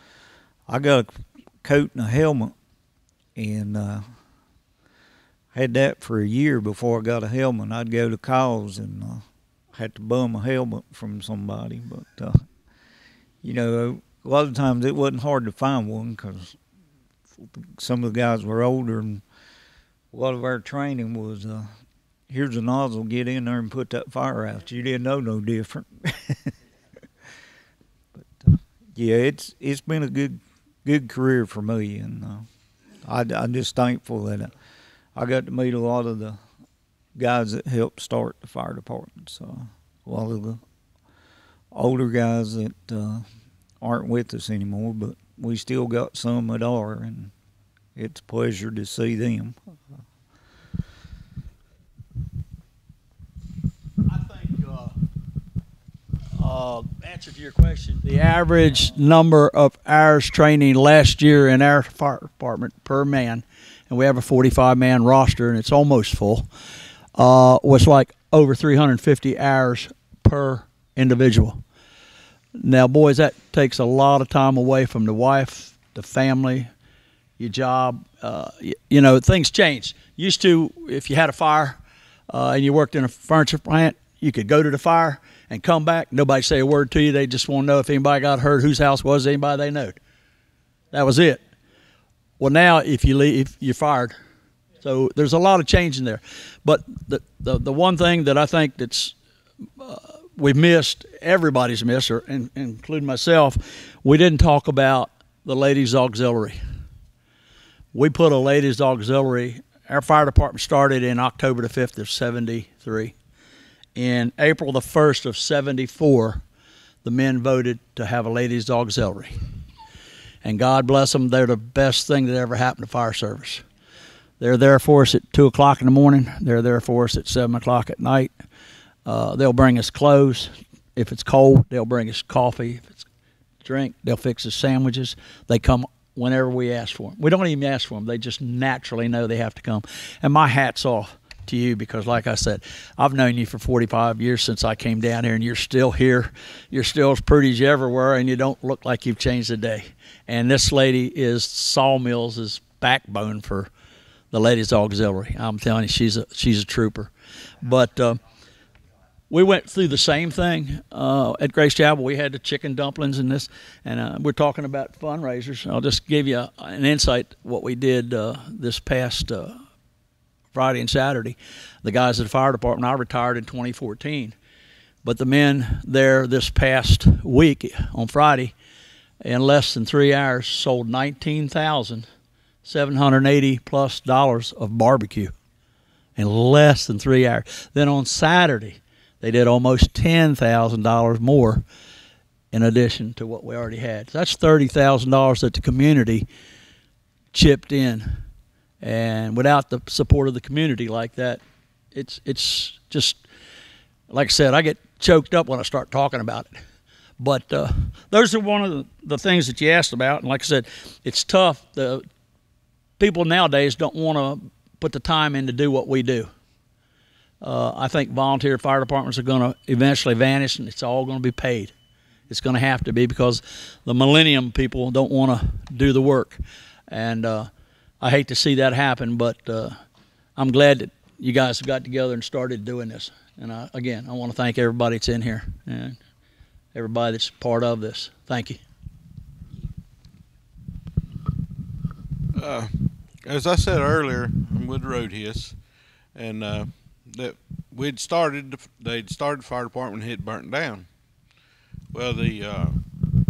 I got a coat and a helmet, and had that for a year before I got a helmet. I'd go to calls and had to bum a helmet from somebody, but a lot of times it wasn't hard to find one because some of the guys were older, and a lot of our training was here's a nozzle, get in there and put that fire out. You didn't know no different. But yeah, it's been a good career for me, and I'm just thankful that I got to meet a lot of the guys that helped start the fire department. So a lot of the older guys that aren't with us anymore, but we still got some that are, and it's a pleasure to see them. I think, answer to your question, the average number of hours training last year in our fire department per man, and we have a 45-man roster, and it's almost full, was like over 350 hours per individual. Now, boys, that takes a lot of time away from the wife, the family, your job. Things change. Used to, if you had a fire and you worked in a furniture plant, You could go to the fire and come back. Nobody say a word to you. They just want to know if anybody got hurt, whose house was anybody they knowed. That was it. Well, now if you leave, you're fired. So there's a lot of change in there. But the one thing that I think that's we've missed, everybody's missed, including myself, we didn't talk about the ladies' auxiliary. We put a ladies' auxiliary. Our fire department started in October the 5th of 73. In April the 1st of 74, the men voted to have a ladies' auxiliary. And God bless them, they're the best thing that ever happened to fire service. They're there for us at 2 o'clock in the morning. They're there for us at 7 o'clock at night. They'll bring us clothes. If it's cold, they'll bring us coffee. If it's drink, they'll fix us sandwiches. They come whenever we ask for them. We don't even ask for them. They just naturally know they have to come. And my hat's off to you because, like I said, I've known you for 45 years since I came down here, and you're still here. You're still as pretty as you ever were, and you don't look like you've changed a day. And this lady is Sawmills' backbone for the ladies' auxiliary. I'm telling you, she's a trooper. But we went through the same thing at Grace Chapel. We had the chicken dumplings and this, and we're talking about fundraisers. I'll just give you an insight what we did this past Friday and Saturday. The guys at the fire department, I retired in 2014, but the men there this past week on Friday, in less than 3 hours, sold $19,780+ of barbecue in less than 3 hours. Then on Saturday, they did almost $10,000 more in addition to what we already had. So that's $30,000 that the community chipped in. And without the support of the community like that, it's just, like I said, I get choked up when I start talking about it. But those are one of the things that you asked about. And like I said, it's tough. The people nowadays don't want to put the time in to do what we do. I think volunteer fire departments are going to eventually vanish, and it's all going to be paid. It's going to have to be because the millennium people don't want to do the work. And I hate to see that happen, but I'm glad that you guys have got together and started doing this. And again, I want to thank everybody that's in here and everybody that's part of this. Thank you. As I said earlier, I'm with RHODHISS, and that they'd started the fire department and it burnt down. Well, the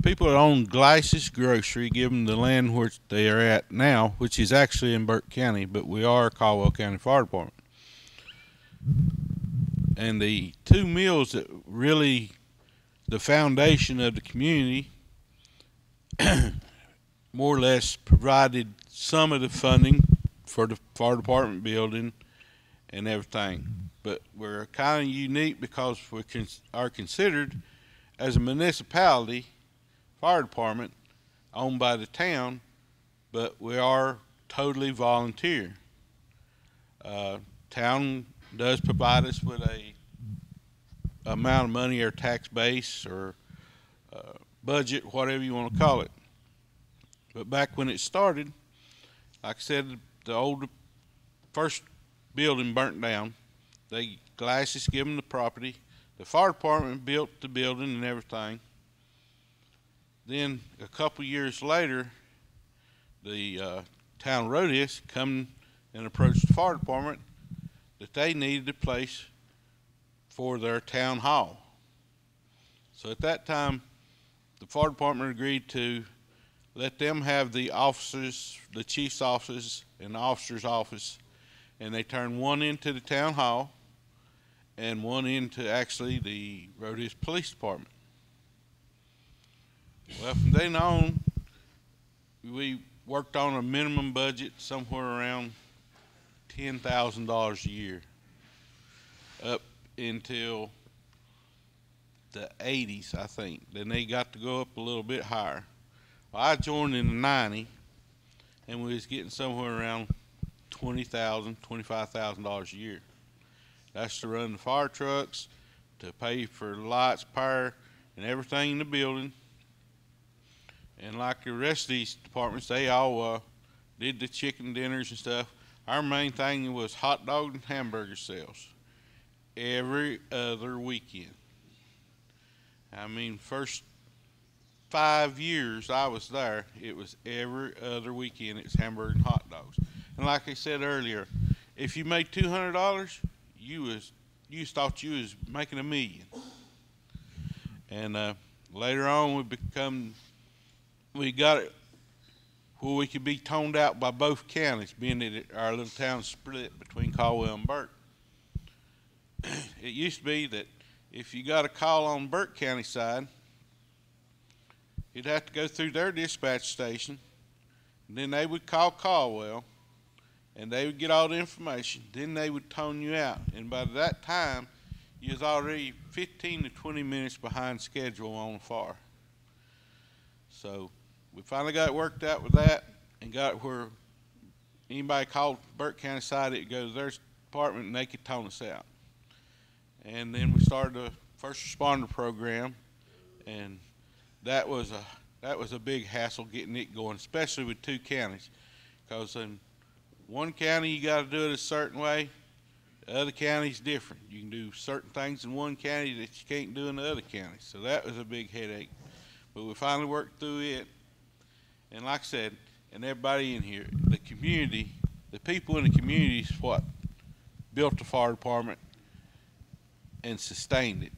people that own Glycis Grocery give them the land where they are at now, which is actually in Burke County, but we are Caldwell County Fire Department. And the two mills that really the foundation of the community more or less provided some of the funding for the fire department building and everything. But we're kind of unique because we are considered as a municipality fire department owned by the town, but we are totally volunteer. Town does provide us with a amount of money or tax base or budget, whatever you want to call it. But back when it started, like I said, the old first building burnt down. Glycis gave them the property. The fire department built the building and everything. Then a couple years later, the town RHODHISS come and approached the fire department that they needed a place for their town hall. So at that time, the fire department agreed to let them have the offices, the chief's office and the officer's office, and they turned one into the town hall and one into actually the RHODHISS Police Department. Well, from then on, we worked on a minimum budget somewhere around $10,000 a year up until the 80s, I think. Then they got to go up a little bit higher. Well, I joined in the 90, and we was getting somewhere around $20,000, $25,000 a year. That's to run the fire trucks, to pay for lights, power, and everything in the building. And like the rest of these departments, they all did the chicken dinners and stuff. Our main thing was hot dog and hamburger sales. every other weekend. I mean, first 5 years I was there, it was every other weekend. It's hamburger and hot dogs. And like I said earlier, if you made $200, you thought you was making $1 million. And later on, we got it where we could be toned out by both counties, being that our little town split between Caldwell and Burke. It used to be that if you got a call on Burke County side, you'd have to go through their dispatch station, and then they would call Caldwell, and they would get all the information. Then they would tone you out, and by that time, you was already 15 to 20 minutes behind schedule on the fire. So we finally got it worked out with that, and got it where anybody called Burke County side, it would go to their department, and they could tone us out. And then we started the first responder program, and that was a big hassle getting it going, especially with 2 counties, because in one county you got to do it a certain way, the other county's different. You can do certain things in one county that you can't do in the other county. So that was a big headache, but we finally worked through it. And like I said, and everybody in here, the community, the people in the community is what built the fire department and sustained it.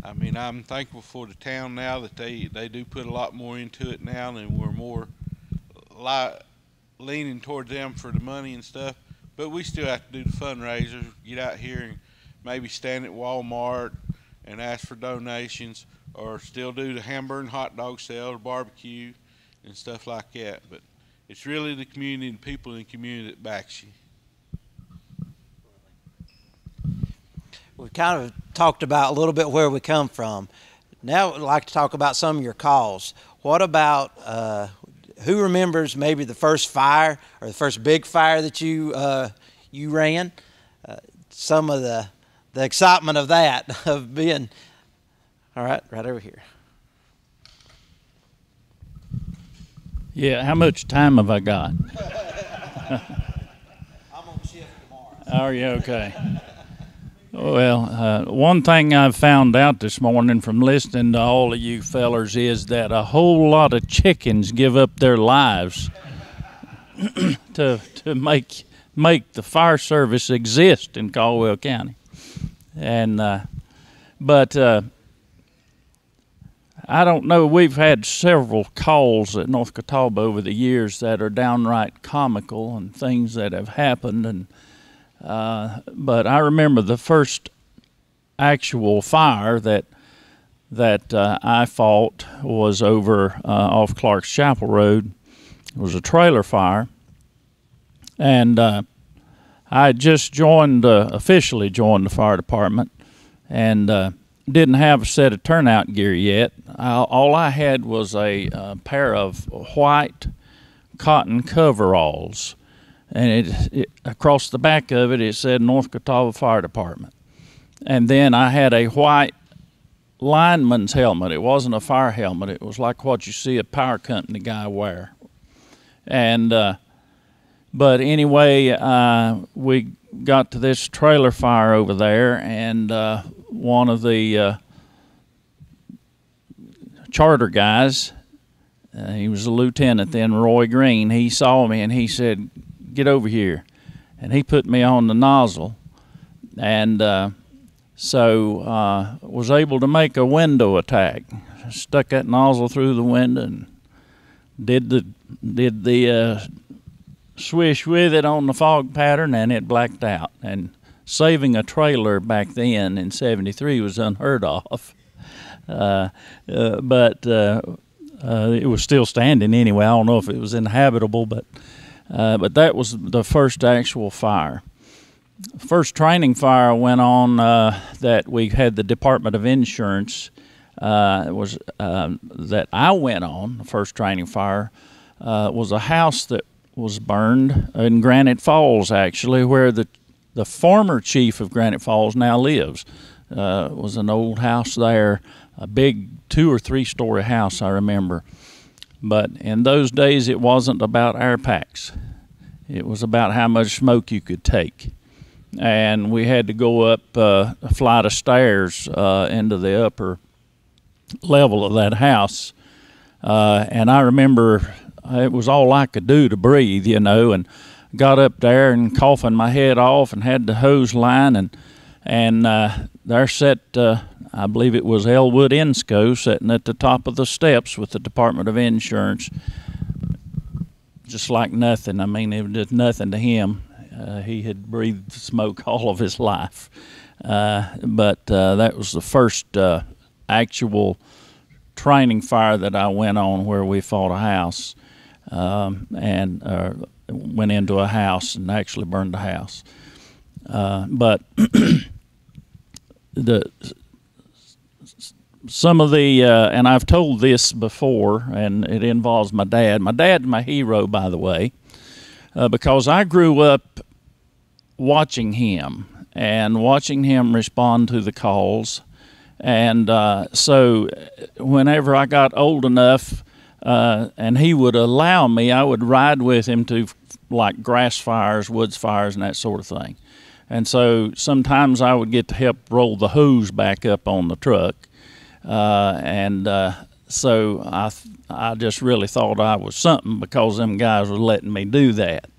I mean, I'm thankful for the town now that they do put a lot more into it now, and we're more leaning towards them for the money and stuff. But we still have to do the fundraisers, get out here and maybe stand at Walmart and ask for donations, or still do the hamburger and hot dog sale or barbecue and stuff like that. But it's really the community and people in the community that backs you. We've kind of talked about a little bit where we come from. Now I'd like to talk about some of your calls. What about, who remembers maybe the first fire or the first big fire that you ran? Some of the excitement of that, of being, all right over here. Yeah, how much time have I got? I'm on shift tomorrow. Are you okay? Well, one thing I've found out this morning from listening to all of you fellers is that a whole lot of chickens give up their lives to make the fire service exist in Caldwell County. And but I don't know, we've had several calls at North Catawba over the years that are downright comical and things that have happened, and but I remember the first actual fire that I fought was over off Clark's Chapel Road. It was a trailer fire, and I had just officially joined the fire department, and didn't have a set of turnout gear yet. All I had was a pair of white cotton coveralls, and it across the back of it said North Catawba Fire Department. And then I had a white lineman's helmet. It wasn't a fire helmet. It was like what you see a power company guy wear. And but anyway, we got to this trailer fire over there, and one of the charter guys, he was a lieutenant then, Roy Greene, he saw me and he said, "Get over here." And he put me on the nozzle, and so was able to make a window attack. Stuck that nozzle through the window and did the swish with it on the fog pattern, and it blacked out. And saving a trailer back then in '73 was unheard of. But it was still standing anyway. I don't know if it was inhabitable, but that was the first actual fire. First training fire went on that we had the Department of Insurance was that I went on. The first training fire was a house that was burned in Granite Falls, actually, where the former chief of Granite Falls now lives. It was an old house there, a big 2 or 3 story house, I remember. But in those days, it wasn't about air packs. It was about how much smoke you could take. and we had to go up a flight of stairs into the upper level of that house. And I remember it was all I could do to breathe, you know, and got up there and coughing my head off and had the hose line, and there sat, I believe it was Elwood Ensco sitting at the top of the steps with the Department of Insurance, just like nothing. I mean, it was just nothing to him. He had breathed smoke all of his life. But that was the first actual training fire that I went on, where we fought a house and went into a house and actually burned the house. But some of the, and I've told this before, and it involves my dad. My dad's my hero, by the way, because I grew up watching him and watching him respond to the calls. And so whenever I got old enough and he would allow me, I would ride with him to like grass fires, woods fires, and that sort of thing. And so sometimes I would get to help roll the hose back up on the truck. So I just really thought I was something, because them guys were letting me do that.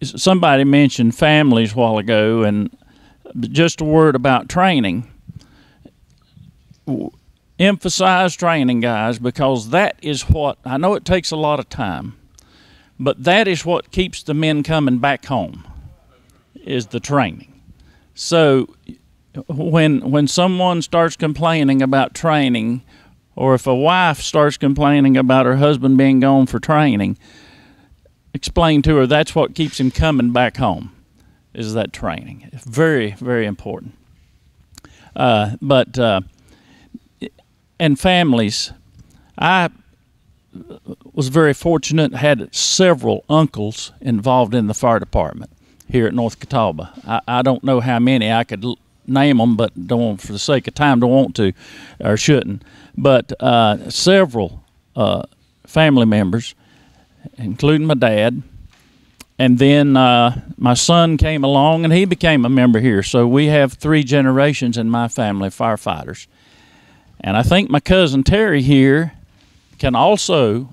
Somebody mentioned families a while ago, and just a word about training. Emphasize training, guys, because that is what, I know it takes a lot of time, but that is what keeps the men coming back home, is the training. So when someone starts complaining about training, or if a wife starts complaining about her husband being gone for training, explain to her that's what keeps him coming back home, is that training. It's very, very important. And families, I was very fortunate, had several uncles involved in the fire department here at North Catawba. I don't know how many. I could name them, but don't, for the sake of time, don't want to or shouldn't. But several family members, including my dad. And then my son came along, and he became a member here. So we have 3 generations in my family, firefighters. And I think my cousin Terry here can also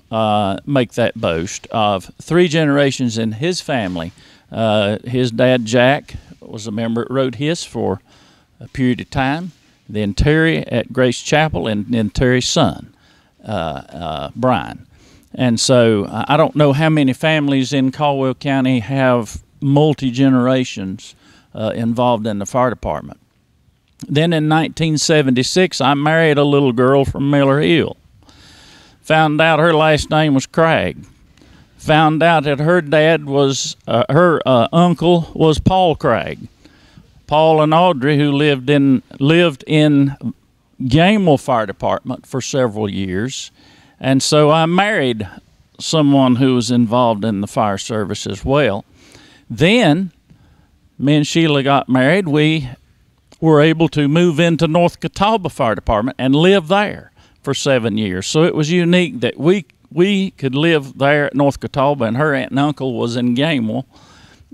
make that boast of 3 generations in his family. His dad, Jack, was a member at RHODHISS for a period of time. Then Terry at Grace Chapel, and then Terry's son, Bryant. And so I don't know how many families in Caldwell County have multi-generations involved in the fire department. Then in 1976, I married a little girl from Miller Hill. Found out her last name was Craig. Found out that her dad was, her uncle was Paul Craig. Paul and Audrey, who lived in Gamewell Fire Department for several years. And so I married someone who was involved in the fire service as well. Then, me and Sheila got married. We were able to move into North Catawba Fire Department and live there for 7 years. So it was unique that we could live there at North Catawba, and her aunt and uncle was in Gamewell.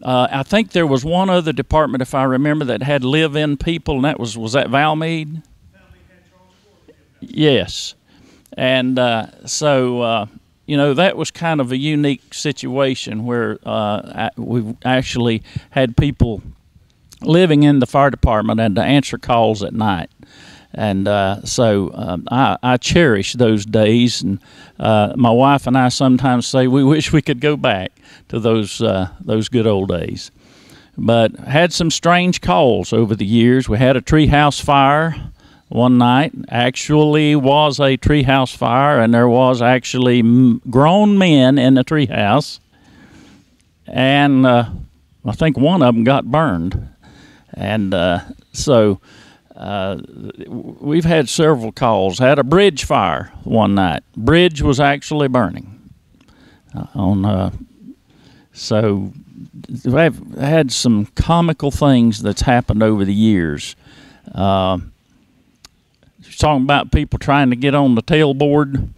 I think there was one other department, if I remember, that had live-in people, and that was that VALMEAD? Yes. And you know, that was kind of a unique situation where we actually had people living in the fire department and to answer calls at night. And I cherish those days, and my wife and I sometimes say we wish we could go back to those good old days. But had some strange calls over the years. We had a treehouse fire one night. Actually was a treehouse fire, and there was actually grown men in the treehouse, and I think one of them got burned. And we've had several calls. Had a bridge fire one night. Bridge was actually burning. So we've had some comical things that's happened over the years. Talking about people trying to get on the tailboard.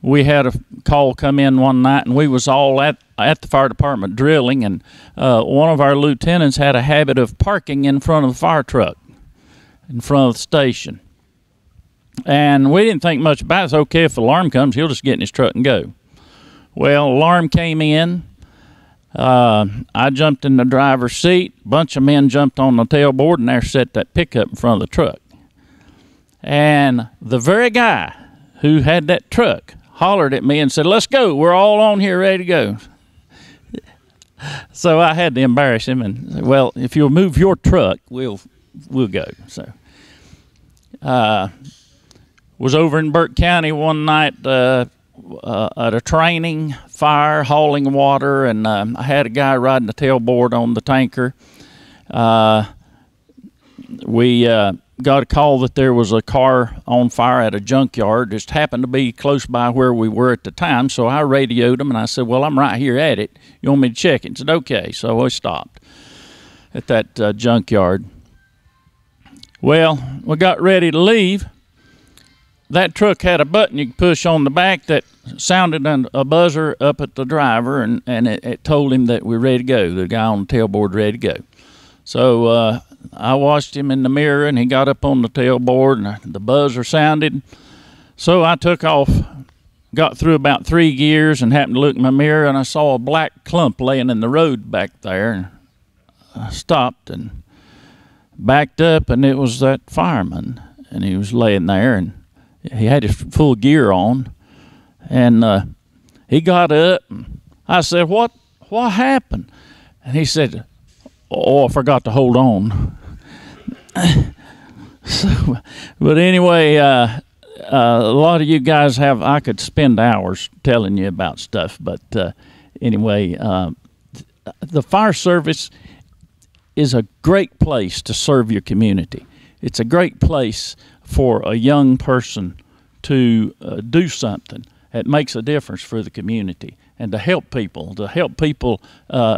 We had a call come in one night, and we was all at at the fire department drilling, and one of our lieutenants had a habit of parking in front of the fire truck, in front of the station. And we didn't think much about it. It's okay if the alarm comes, he'll just get in his truck and go. Well, alarm came in. I jumped in the driver's seat. A bunch of men jumped on the tailboard, and there sat that pickup in front of the truck. And the very guy who had that truck hollered at me and said, "Let's go. We're all on here ready to go." So I had to embarrass him and say, "Well, if you'll move your truck, we'll go." So was over in Burke County one night at a training, fire, hauling water, and I had a guy riding the tailboard on the tanker. We got a call that there was a car on fire at a junkyard. Just happened to be close by where we were at the time, so I radioed him, and I said, "Well, I'm right here at it. You want me to check it?" He said, "Okay." So we stopped at that junkyard. Well, we got ready to leave. That truck had a button you could push on the back that sounded a buzzer up at the driver, and it told him that we're ready to go. The guy on the tailboard ready to go. So I watched him in the mirror, and he got up on the tailboard, and the buzzer sounded. So I took off, got through about 3 gears, and happened to look in my mirror, and I saw a black clump laying in the road back there. And I stopped and backed up, and it was that fireman, and he was laying there, and he had his full gear on, and he got up, and I said, what happened? And he said, "Oh, I forgot to hold on." So, but anyway, a lot of you guys I could spend hours telling you about stuff, but anyway, the fire service is a great place to serve your community. It's a great place for a young person to do something that makes a difference for the community, and to help people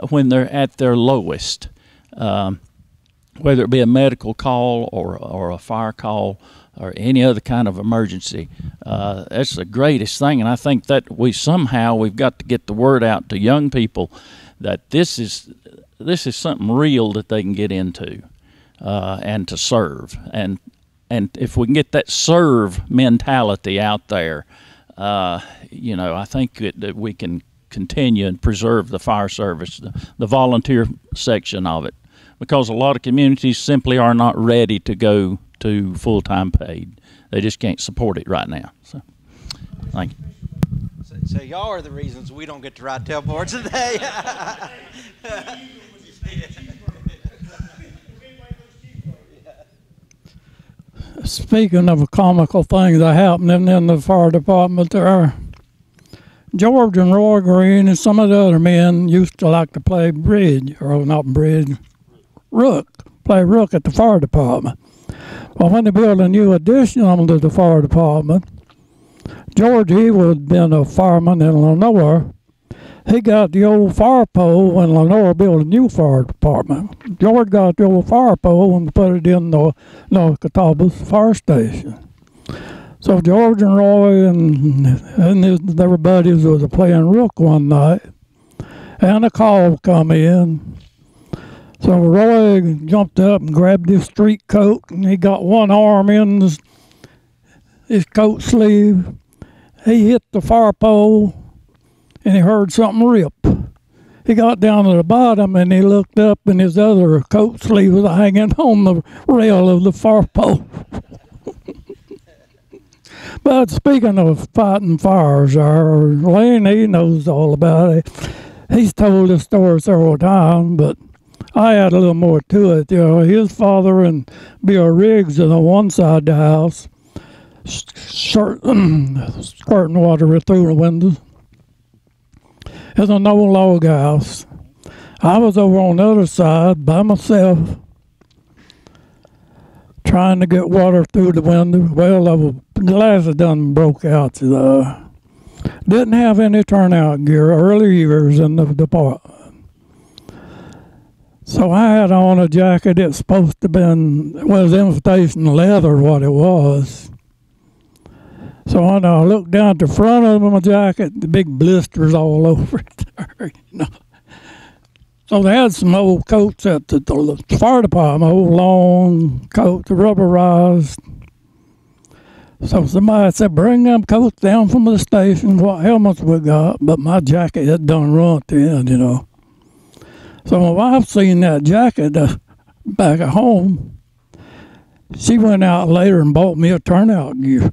when they're at their lowest, whether it be a medical call or a fire call or any other kind of emergency. That's the greatest thing, and I think that we've got to get the word out to young people that this is something real that they can get into and to serve. And if we can get that serve mentality out there, I think that we can continue and preserve the fire service, the volunteer section of it, because a lot of communities simply are not ready to go to full-time paid. They just can't support it right now. So, thank you. So y'all are the reasons we don't get to ride tailboards today. Speaking of comical things that happening in the fire department, there, George and Roy Greene and some of the other men used to like to play bridge, or not bridge, play rook at the fire department. Well, when they built a new addition to the fire department, George, he had been a fireman in LENOIR. He got the old fire pole when LENOIR built a new fire department. George got the old fire pole and put it in the CATAWBA's fire station. So George and Roy and their buddies was playing rook one night, and a call come in. So Roy jumped up and grabbed his street coat, and he got one arm in his coat sleeve. He hit the fire pole, and he heard something rip. He got down to the bottom, and he looked up, and his other coat sleeve was hanging on the rail of the fire pole. But speaking of fighting fires, Layne, he knows all about it. He's told this story several times, but I add a little more to it. His father and Bill Riggs on one side of the house, squirting water through the windows. It's an old log house. I was over on the other side by myself, trying to get water through the window. Well, the glass had done broke out. Didn't have any turnout gear, early years in the department. So I had on a jacket that's supposed to have been, invitation leather, what it was. So when I looked down at the front of my jacket, the big blisters all over it there, you know. So they had some old coats at the fire department, old long coats, rubberized. So somebody said, bring them coats down from the station, what helmets we got. But my jacket had done run at the end, you know. So my wife seen that jacket back at home. She went out later and bought me a turnout gear.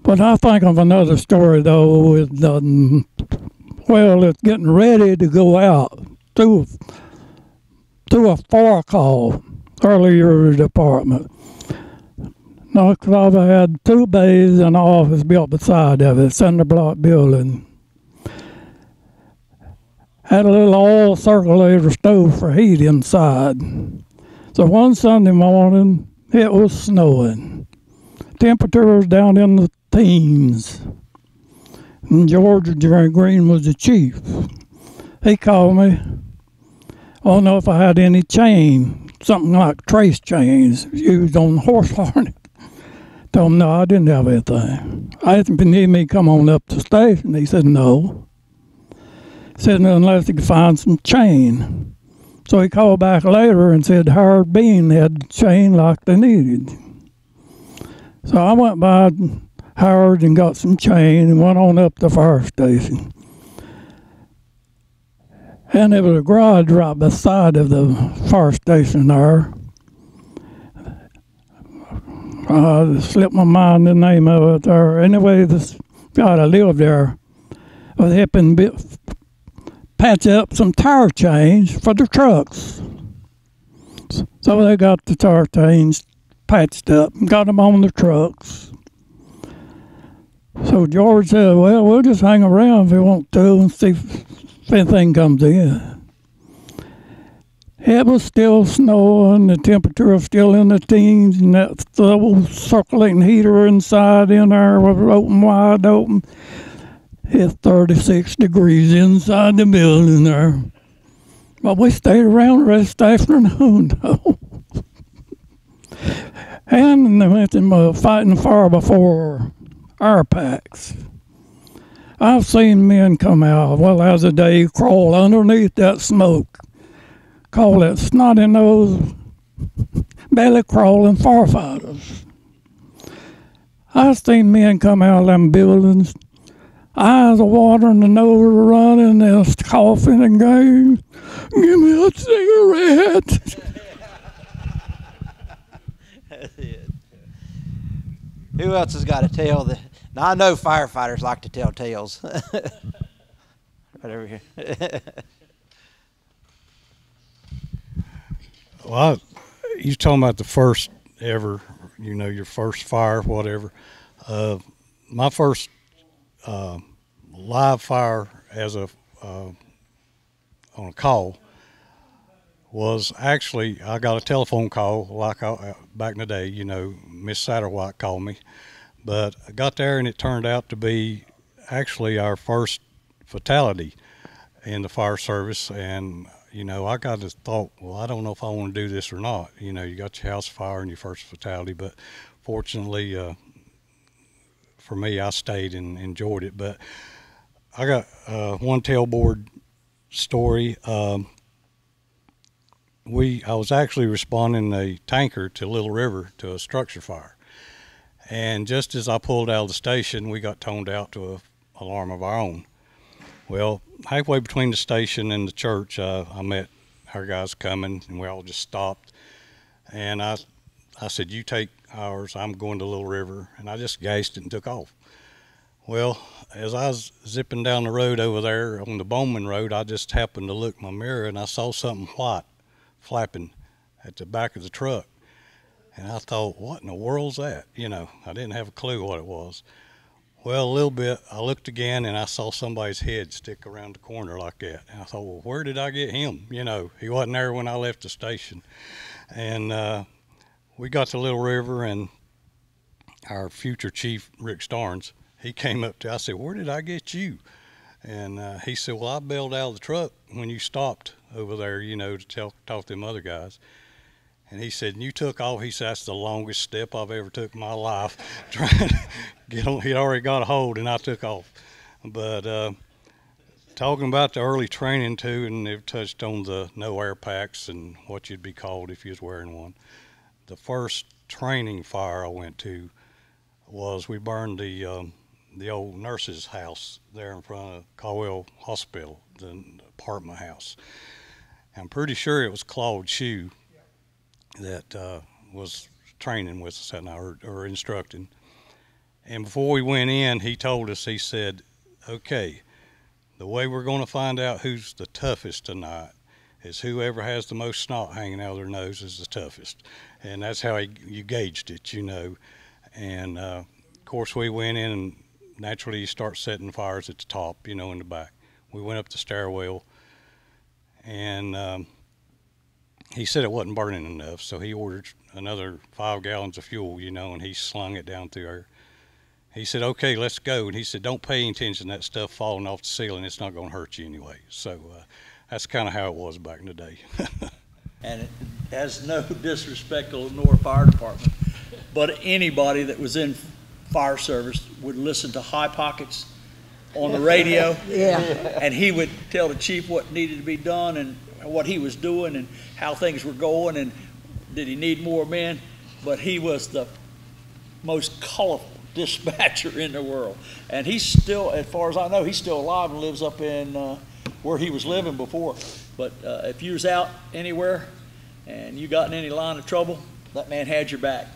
But I think of another story, though, with, well, it's getting ready to go out to a fire call, earlier department. North Carolina had 2 bays and an office built beside of it, cinder block building. Had a little oil circulator stove for heat inside. So one Sunday morning, it was snowing. Temperature was down in the teens. And George Greene was the chief. He called me. I don't know if I had any chain, something like trace chains used on horse harness. Told him, no, I didn't have anything. I asked him if he needed me to come on up to the station. He said, no. He said, unless he could find some chain. So he called back later and said Howard Bean had chain like they needed. So I went by Howard and got some chain and went on up to the fire station. And there was a garage right beside of the fire station there. Slipped my mind the name of it there. Anyway, this guy that lived there was helping patch up some tire chains for the trucks. So they got the tire chains patched up and got them on the trucks. So George said, well, we'll just hang around if we want to and see if anything comes in. It was still snowing, the temperature was still in the teens, and that little circulating heater inside in there was open, wide open. It's 36 degrees inside the building there. But we stayed around the rest of the afternoon, though. And they went to fighting fire before our packs. I've seen men come out, well as a day, crawl underneath that smoke. Call it snotty-nosed, belly-crawling firefighters. I've seen men come out of them buildings, eyes are watering, the nose are running, they're coughing and going, give me a cigarette. Who else has got a tale that? Now I know firefighters like to tell tales. Right over here. Well, you talking about the first ever, you know, your first fire, whatever. My first live fire as a on a call was actually, I got a telephone call like back in the day, you know, Miss Satterwhite called me. But I got there and it turned out to be actually our first fatality in the fire service. And, you know, I got to thought, well, I don't know if I want to do this or not. You know, you got your house fire and your first fatality. But fortunately, for me, I stayed and enjoyed it. But I got one tailboard story. I was actually responding a tanker to Little River to a structure fire. And just as I pulled out of the station, we got toned out to an alarm of our own. Well, halfway between the station and the church, I met our guys coming, and we all just stopped. And I said, you take ours, I'm going to Little River. And I just gassed it and took off. Well, as I was zipping down the road over there on the Bowman Road, I just happened to look in my mirror, and I saw something white flapping at the back of the truck. And I thought, what in the world's that? You know, I didn't have a clue what it was. Well, a little bit, I looked again and I saw somebody's head stick around the corner like that. And I thought, well, where did I get him? You know, he wasn't there when I left the station. And we got to Little River, and our future chief, Rick Starnes, he came up to, I said, where did I get you? And he said, well, I bailed out of the truck when you stopped over there, you know, to talk to them other guys. And he said, and you took off. He said, that's the longest step I've ever took in my life. Trying to get on, he'd already got a hold, and I took off. But talking about the early training too, and they've touched on the no air packs and what you'd be called if you was wearing one. The first training fire I went to was we burned the old nurse's house there in front of Caldwell Hospital, the apartment house. I'm pretty sure it was Claude Shue that was training with us that night, or instructing. And before we went in, he told us, he said, okay, the way we're going to find out who's the toughest tonight is whoever has the most snot hanging out of their nose is the toughest. And that's how you gauged it, you know. And of course we went in, and naturally you start setting fires at the top, you know, in the back. We went up the stairwell, and he said it wasn't burning enough, so he ordered another 5 gallons of fuel, you know, and he slung it down through there. He said, okay, let's go. And he said, don't pay any attention to that stuff falling off the ceiling. It's not going to hurt you anyway. So that's kind of how it was back in the day. And it has no disrespect to LENOIR Fire Department, but anybody that was in fire service would listen to High Pockets on the radio. Yeah. And he would tell the chief what needed to be done and what he was doing and how things were going and did he need more men. But he was the most colorful dispatcher in the world. And he's still, as far as I know, he's still alive and lives up in where he was living before. But if you was out anywhere and you got in any line of trouble, that man had your back.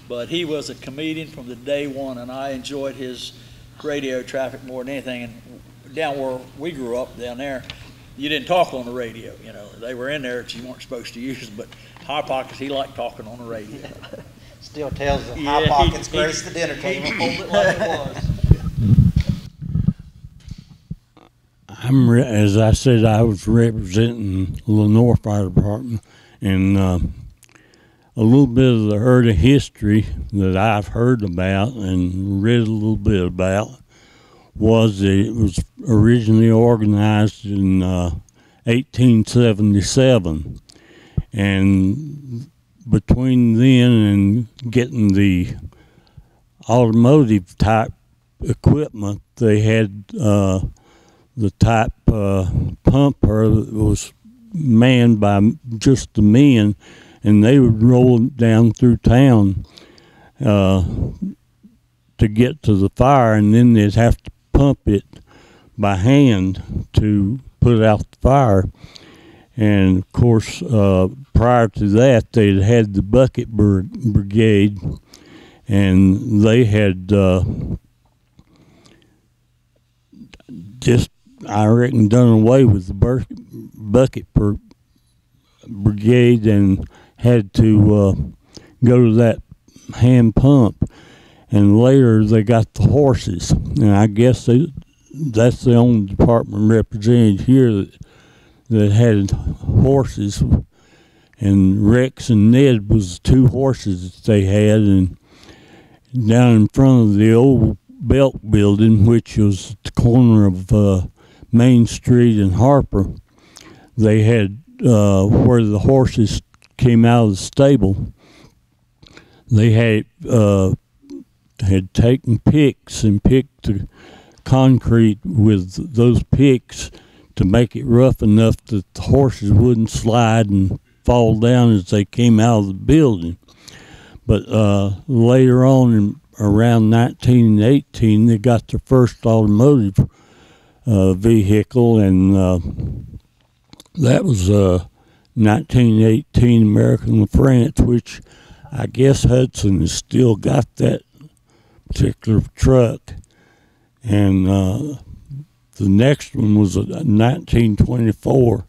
But he was a comedian from the day one, and I enjoyed his radio traffic more than anything. And down where we grew up, down there, you didn't talk on the radio. You know, they were in there that you weren't supposed to use. But High Pockets, he liked talking on the radio. Still tells the High Pockets grace the dinner table. He pulled it like it was. As I said, I was representing LENOIR Fire Department, and a little bit of the early history that I've heard about and read a little bit about was that it was originally organized in 1877, and between then and getting the automotive type equipment, they had the type pumper that was manned by just the men, and they would roll it down through town to get to the fire, and then they'd have to pump it by hand to put out the fire. And of course, prior to that, they'd had the bucket brigade, and they had just, I reckon, done away with the bucket brigade and had to go to that hand pump. And later they got the horses, and I guess that's the only department represented here that had horses. And Rex and Ned was the 2 horses that they had, and down in front of the old Belk building, which was at the corner of Main Street and Harper, they had where the horses came out of the stable, they had taken picks and picked the concrete with those picks to make it rough enough that the horses wouldn't slide and fall down as they came out of the building. But later on, in around 1918, they got their first automotive vehicle, and that was 1918 American LaFrance, which I guess Hudson has still got that particular truck. And the next one was a 1924,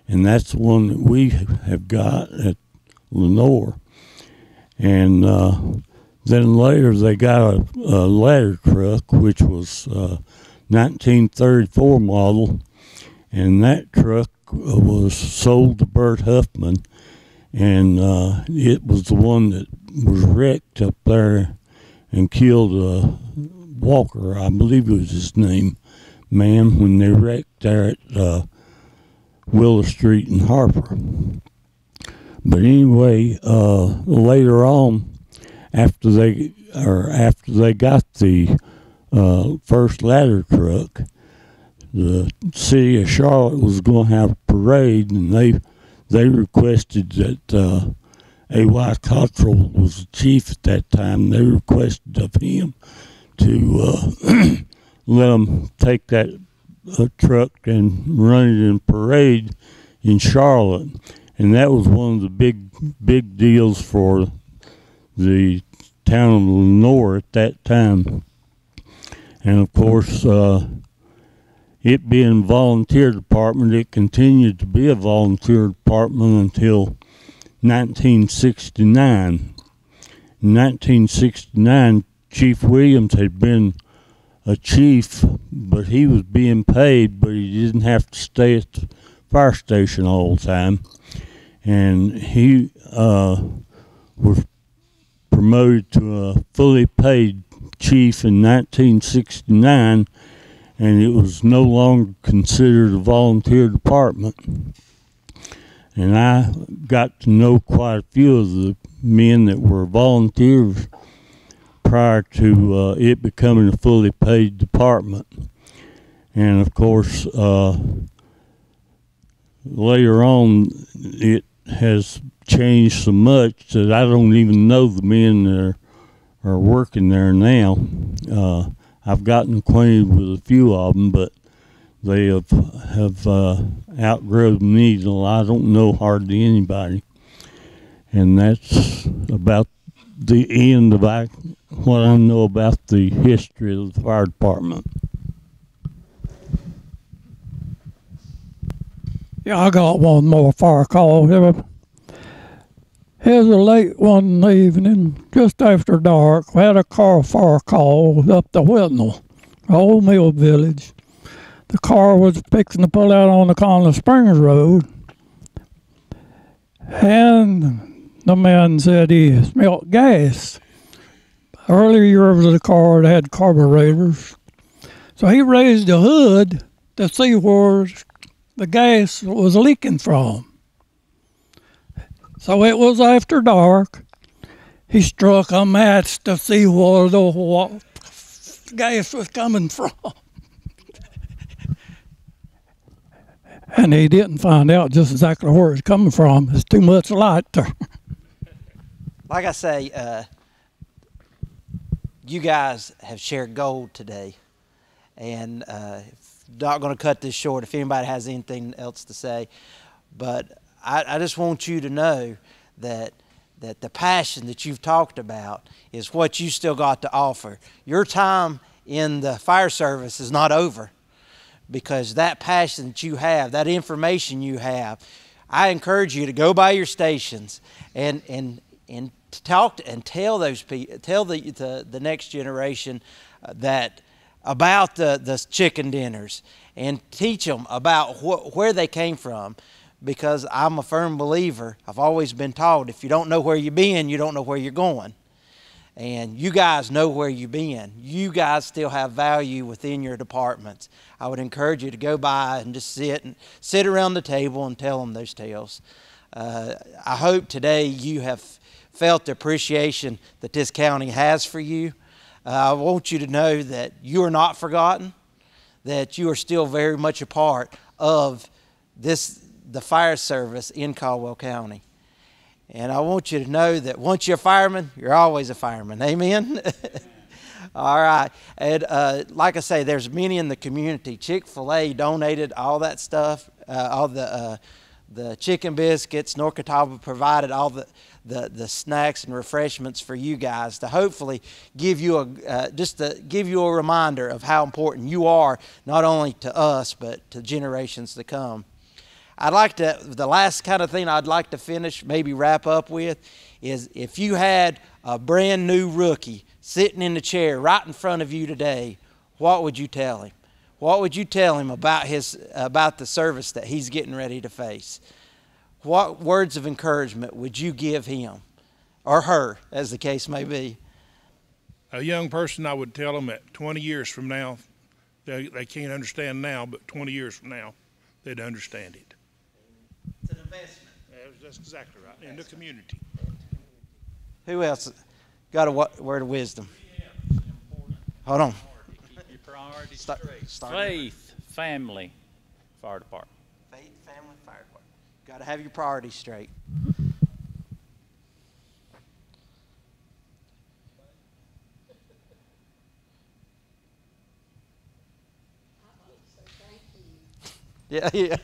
and that's the one that we have got at LENOIR. And then later they got a ladder truck, which was 1934 model, and that truck was sold to Bert Huffman, and it was the one that was wrecked up there and killed Walker, I believe was his name, man, when they wrecked there at Willow Street and Harper. But anyway, later on, after they got the first ladder truck, the city of Charlotte was going to have a parade, and they requested that A.Y. Cottrell was the chief at that time. They requested of him to let them take that truck and run it in a parade in Charlotte. And that was one of the big deals for the town of LENOIR at that time. And of course, it being a volunteer department, it continued to be a volunteer department until 1969. In 1969, Chief Williams had been a chief, but he was being paid, but he didn't have to stay at the fire station all the time. And he was promoted to a fully paid chief in 1969, and it was no longer considered a volunteer department. And I got to know quite a few of the men that were volunteers prior to it becoming a fully paid department. And of course, later on, it has changed so much that I don't even know the men that are working there now. I've gotten acquainted with a few of them, but they have outgrown me, so I don't know hardly anybody. And that's about the end of what I know about the history of the fire department. Yeah, I got one more fire call here. Here's a late one evening, just after dark. We had a car fire call up to Whitnall, Old Mill Village. The car was fixing to pull out on the Conley Springs Road, and the man said he smelled gas. Earlier years of the car had carburetors, so he raised the hood to see where the gas was leaking from. So it was after dark. He struck a match to see where the gas was coming from. And he didn't find out just exactly where it's coming from. It's too much light there. Like I say, you guys have shared gold today. And not going to cut this short if anybody has anything else to say. But I just want you to know that the passion that you've talked about is what you still got to offer. Your time in the fire service is not over, because that passion that you have, that information you have, I encourage you to go by your stations and talk and tell those people, tell the next generation that about the chicken dinners, and teach them about where they came from. Because I'm a firm believer, I've always been taught, if you don't know where you've been, you don't know where you're going. And you guys know where you've been. You guys still have value within your departments. I would encourage you to go by and just sit around the table and tell them those tales. I hope today you have felt the appreciation that this county has for you. I want you to know that you are not forgotten, that you are still very much a part of the fire service in Caldwell County. And I want you to know that once you're a fireman, you're always a fireman. Amen? All right. And like I say, there's many in the community. Chick-fil-A donated all that stuff, all the chicken biscuits. North Catawba provided all the snacks and refreshments for you guys to hopefully give you just to give you a reminder of how important you are, not only to us, but to generations to come. The last kind of thing I'd like to finish, maybe wrap up with, is if you had a brand new rookie sitting in the chair right in front of you today, what would you tell him? What would you tell him about the service that he's getting ready to face? What words of encouragement would you give him, or her, as the case may be? A young person, I would tell them that 20 years from now, they can't understand now, but 20 years from now, they'd understand it. It's an investment. That's exactly right. In the community. Who else got a word of wisdom? Hold on. Keep your priorities Start. Faith, family, fire department. Faith, family, fire department. Got to have your priorities straight. Yeah.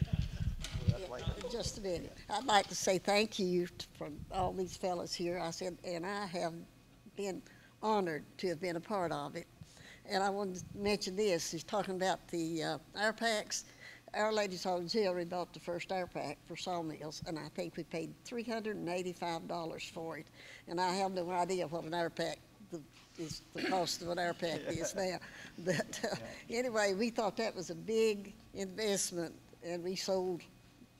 Just a minute. I'd like to say thank you from all these fellas here. I said, and I have been honored to have been a part of it. And I wanted to mention this. He's talking about the air packs. Our Ladies Auxiliary bought the first air pack for Sawmills, and I think we paid $385 for it. And I have no idea what an air pack is the cost of an air pack is now. But anyway, we thought that was a big investment, and we sold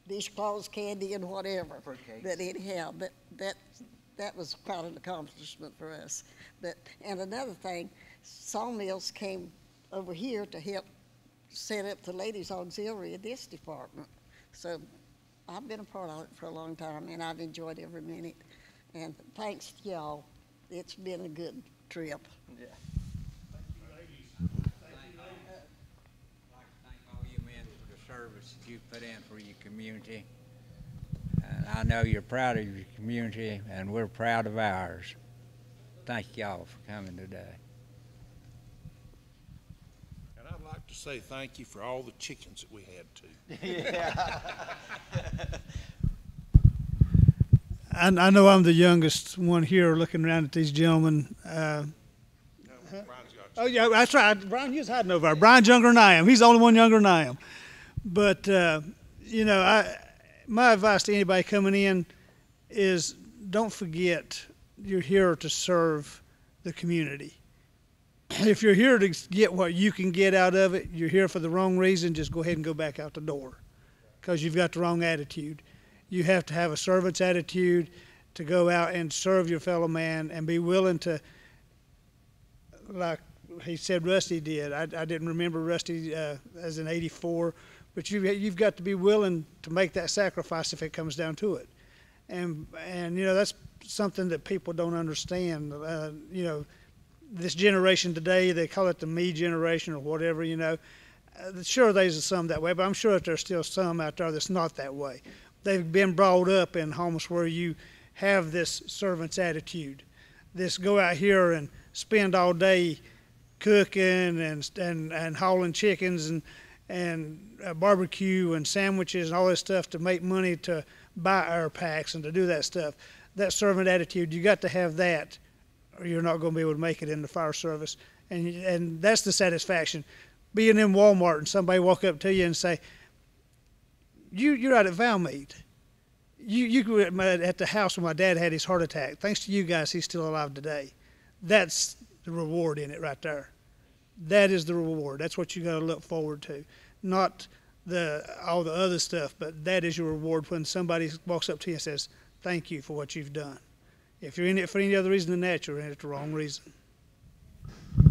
dishcloths, candy, and whatever. But anyhow, that was quite an accomplishment for us. And another thing, Sawmills came over here to help set up the Ladies Auxiliary in this department. So I've been a part of it for a long time, and I've enjoyed every minute. And thanks to y'all. It's been a good trip. Yeah. Service that you put in for your community. And I know you're proud of your community, and we're proud of ours. Thank y'all for coming today. And I'd like to say thank you for all the chickens that we had too. Yeah. I know I'm the youngest one here looking around at these gentlemen. Oh, yeah, that's right. Brian, you was hiding over there. Brian's younger than I am. He's the only one younger than I am. But, you know, my advice to anybody coming in is don't forget you're here to serve the community. If you're here to get what you can get out of it, you're here for the wrong reason, just go ahead and go back out the door because you've got the wrong attitude. You have to have a servant's attitude to go out and serve your fellow man and be willing to, like he said Rusty did. I didn't remember Rusty as an 84, but you've got to be willing to make that sacrifice if it comes down to it. And you know, that's something that people don't understand. You know, this generation today, they call it the me generation or whatever, you know. Sure, there's some that way, but I'm sure that there's still some out there that's not that way. They've been brought up in homes where you have this servant's attitude. This go out here and spend all day cooking and hauling chickens and barbecue and sandwiches and all this stuff to make money to buy air packs and to do that stuff. That servant attitude, you got to have that or you're not going to be able to make it in the fire service. And that's the satisfaction. Being in Walmart and somebody walk up to you and say, you're out at VALMEAD. You grew up at the house where my dad had his heart attack. Thanks to you guys, he's still alive today. That's the reward in it right there. That is the reward. That's what you got to look forward to. Not all the other stuff, but that is your reward when somebody walks up to you and says, thank you for what you've done. If you're in it for any other reason than that, you're in it the wrong reason. I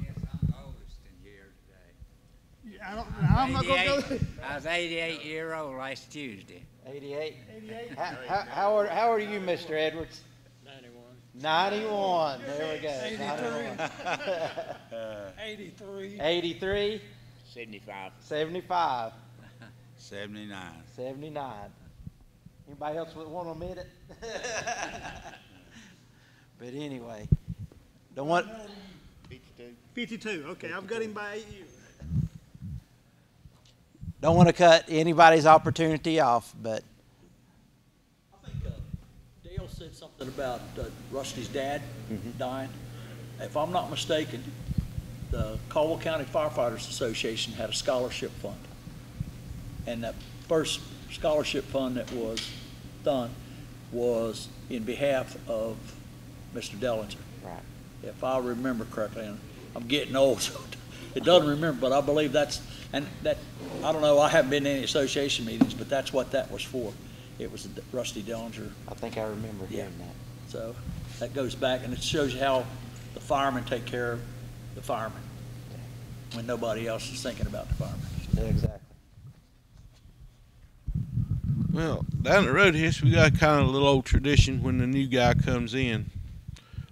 guess I'm the oldest in here today. I'm not going to go. I was 88 years old last Tuesday. 88? How old are you, Mr. Edwards? 91. There we go. 83. 83. 75. 75. 79. 79. Anybody else want to admit it? But anyway, don't want. 52. 52. Okay, I've got him by 8 years. Don't want to cut anybody's opportunity off, but I think Dale said something about Rusty's dad dying. If I'm not mistaken, the Caldwell County Firefighters Association had a scholarship fund. And that first scholarship fund that was done was in behalf of Mr. Dellinger. Right. If I remember correctly, and I'm getting old, so it doesn't remember, but I believe that's, and that, I don't know, I haven't been to any association meetings, but that's what that was for. It was Rusty Dellinger. I think I remember hearing that. So that goes back, and it shows you how the firemen take care of the firemen when nobody else is thinking about the firemen. Yeah, exactly. Well, down at RHODHISS, we got kind of a little old tradition when the new guy comes in.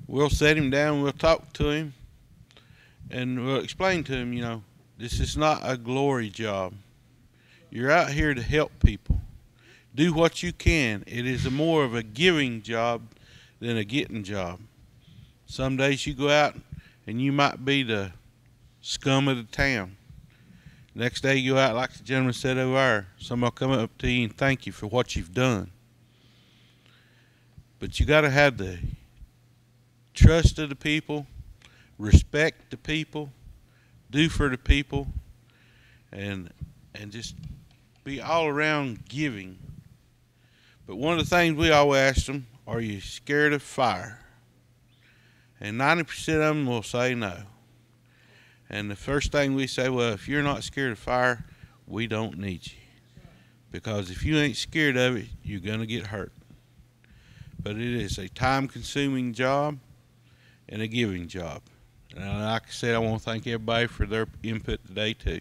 We'll set him down, we'll talk to him, and we'll explain to him, you know, this is not a glory job. You're out here to help people. Do what you can. It is more of a giving job than a getting job. Some days you go out and you might be the scum of the town. Next day you go out like the gentleman said over there. Somebody will come up to you and thank you for what you've done. But you got to have the trust of the people, respect the people, do for the people, and just be all around giving. But one of the things we always ask them, are you scared of fire? And 90% of them will say no. And the first thing we say, well, if you're not scared of fire, we don't need you. Because if you ain't scared of it, you're going to get hurt. But it is a time-consuming job and a giving job. And like I said, I want to thank everybody for their input today, too.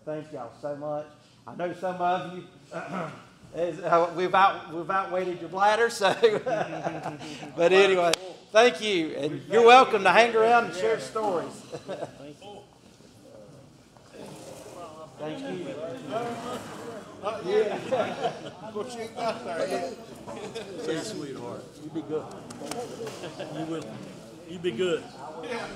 Thank y'all so much. I know some of you, we've outweighted your bladder, so. But anyway, thank you. And you're welcome to hang around and share stories. Thank you. What you got there? Say, sweetheart. You be good. You will. You be good. Yeah.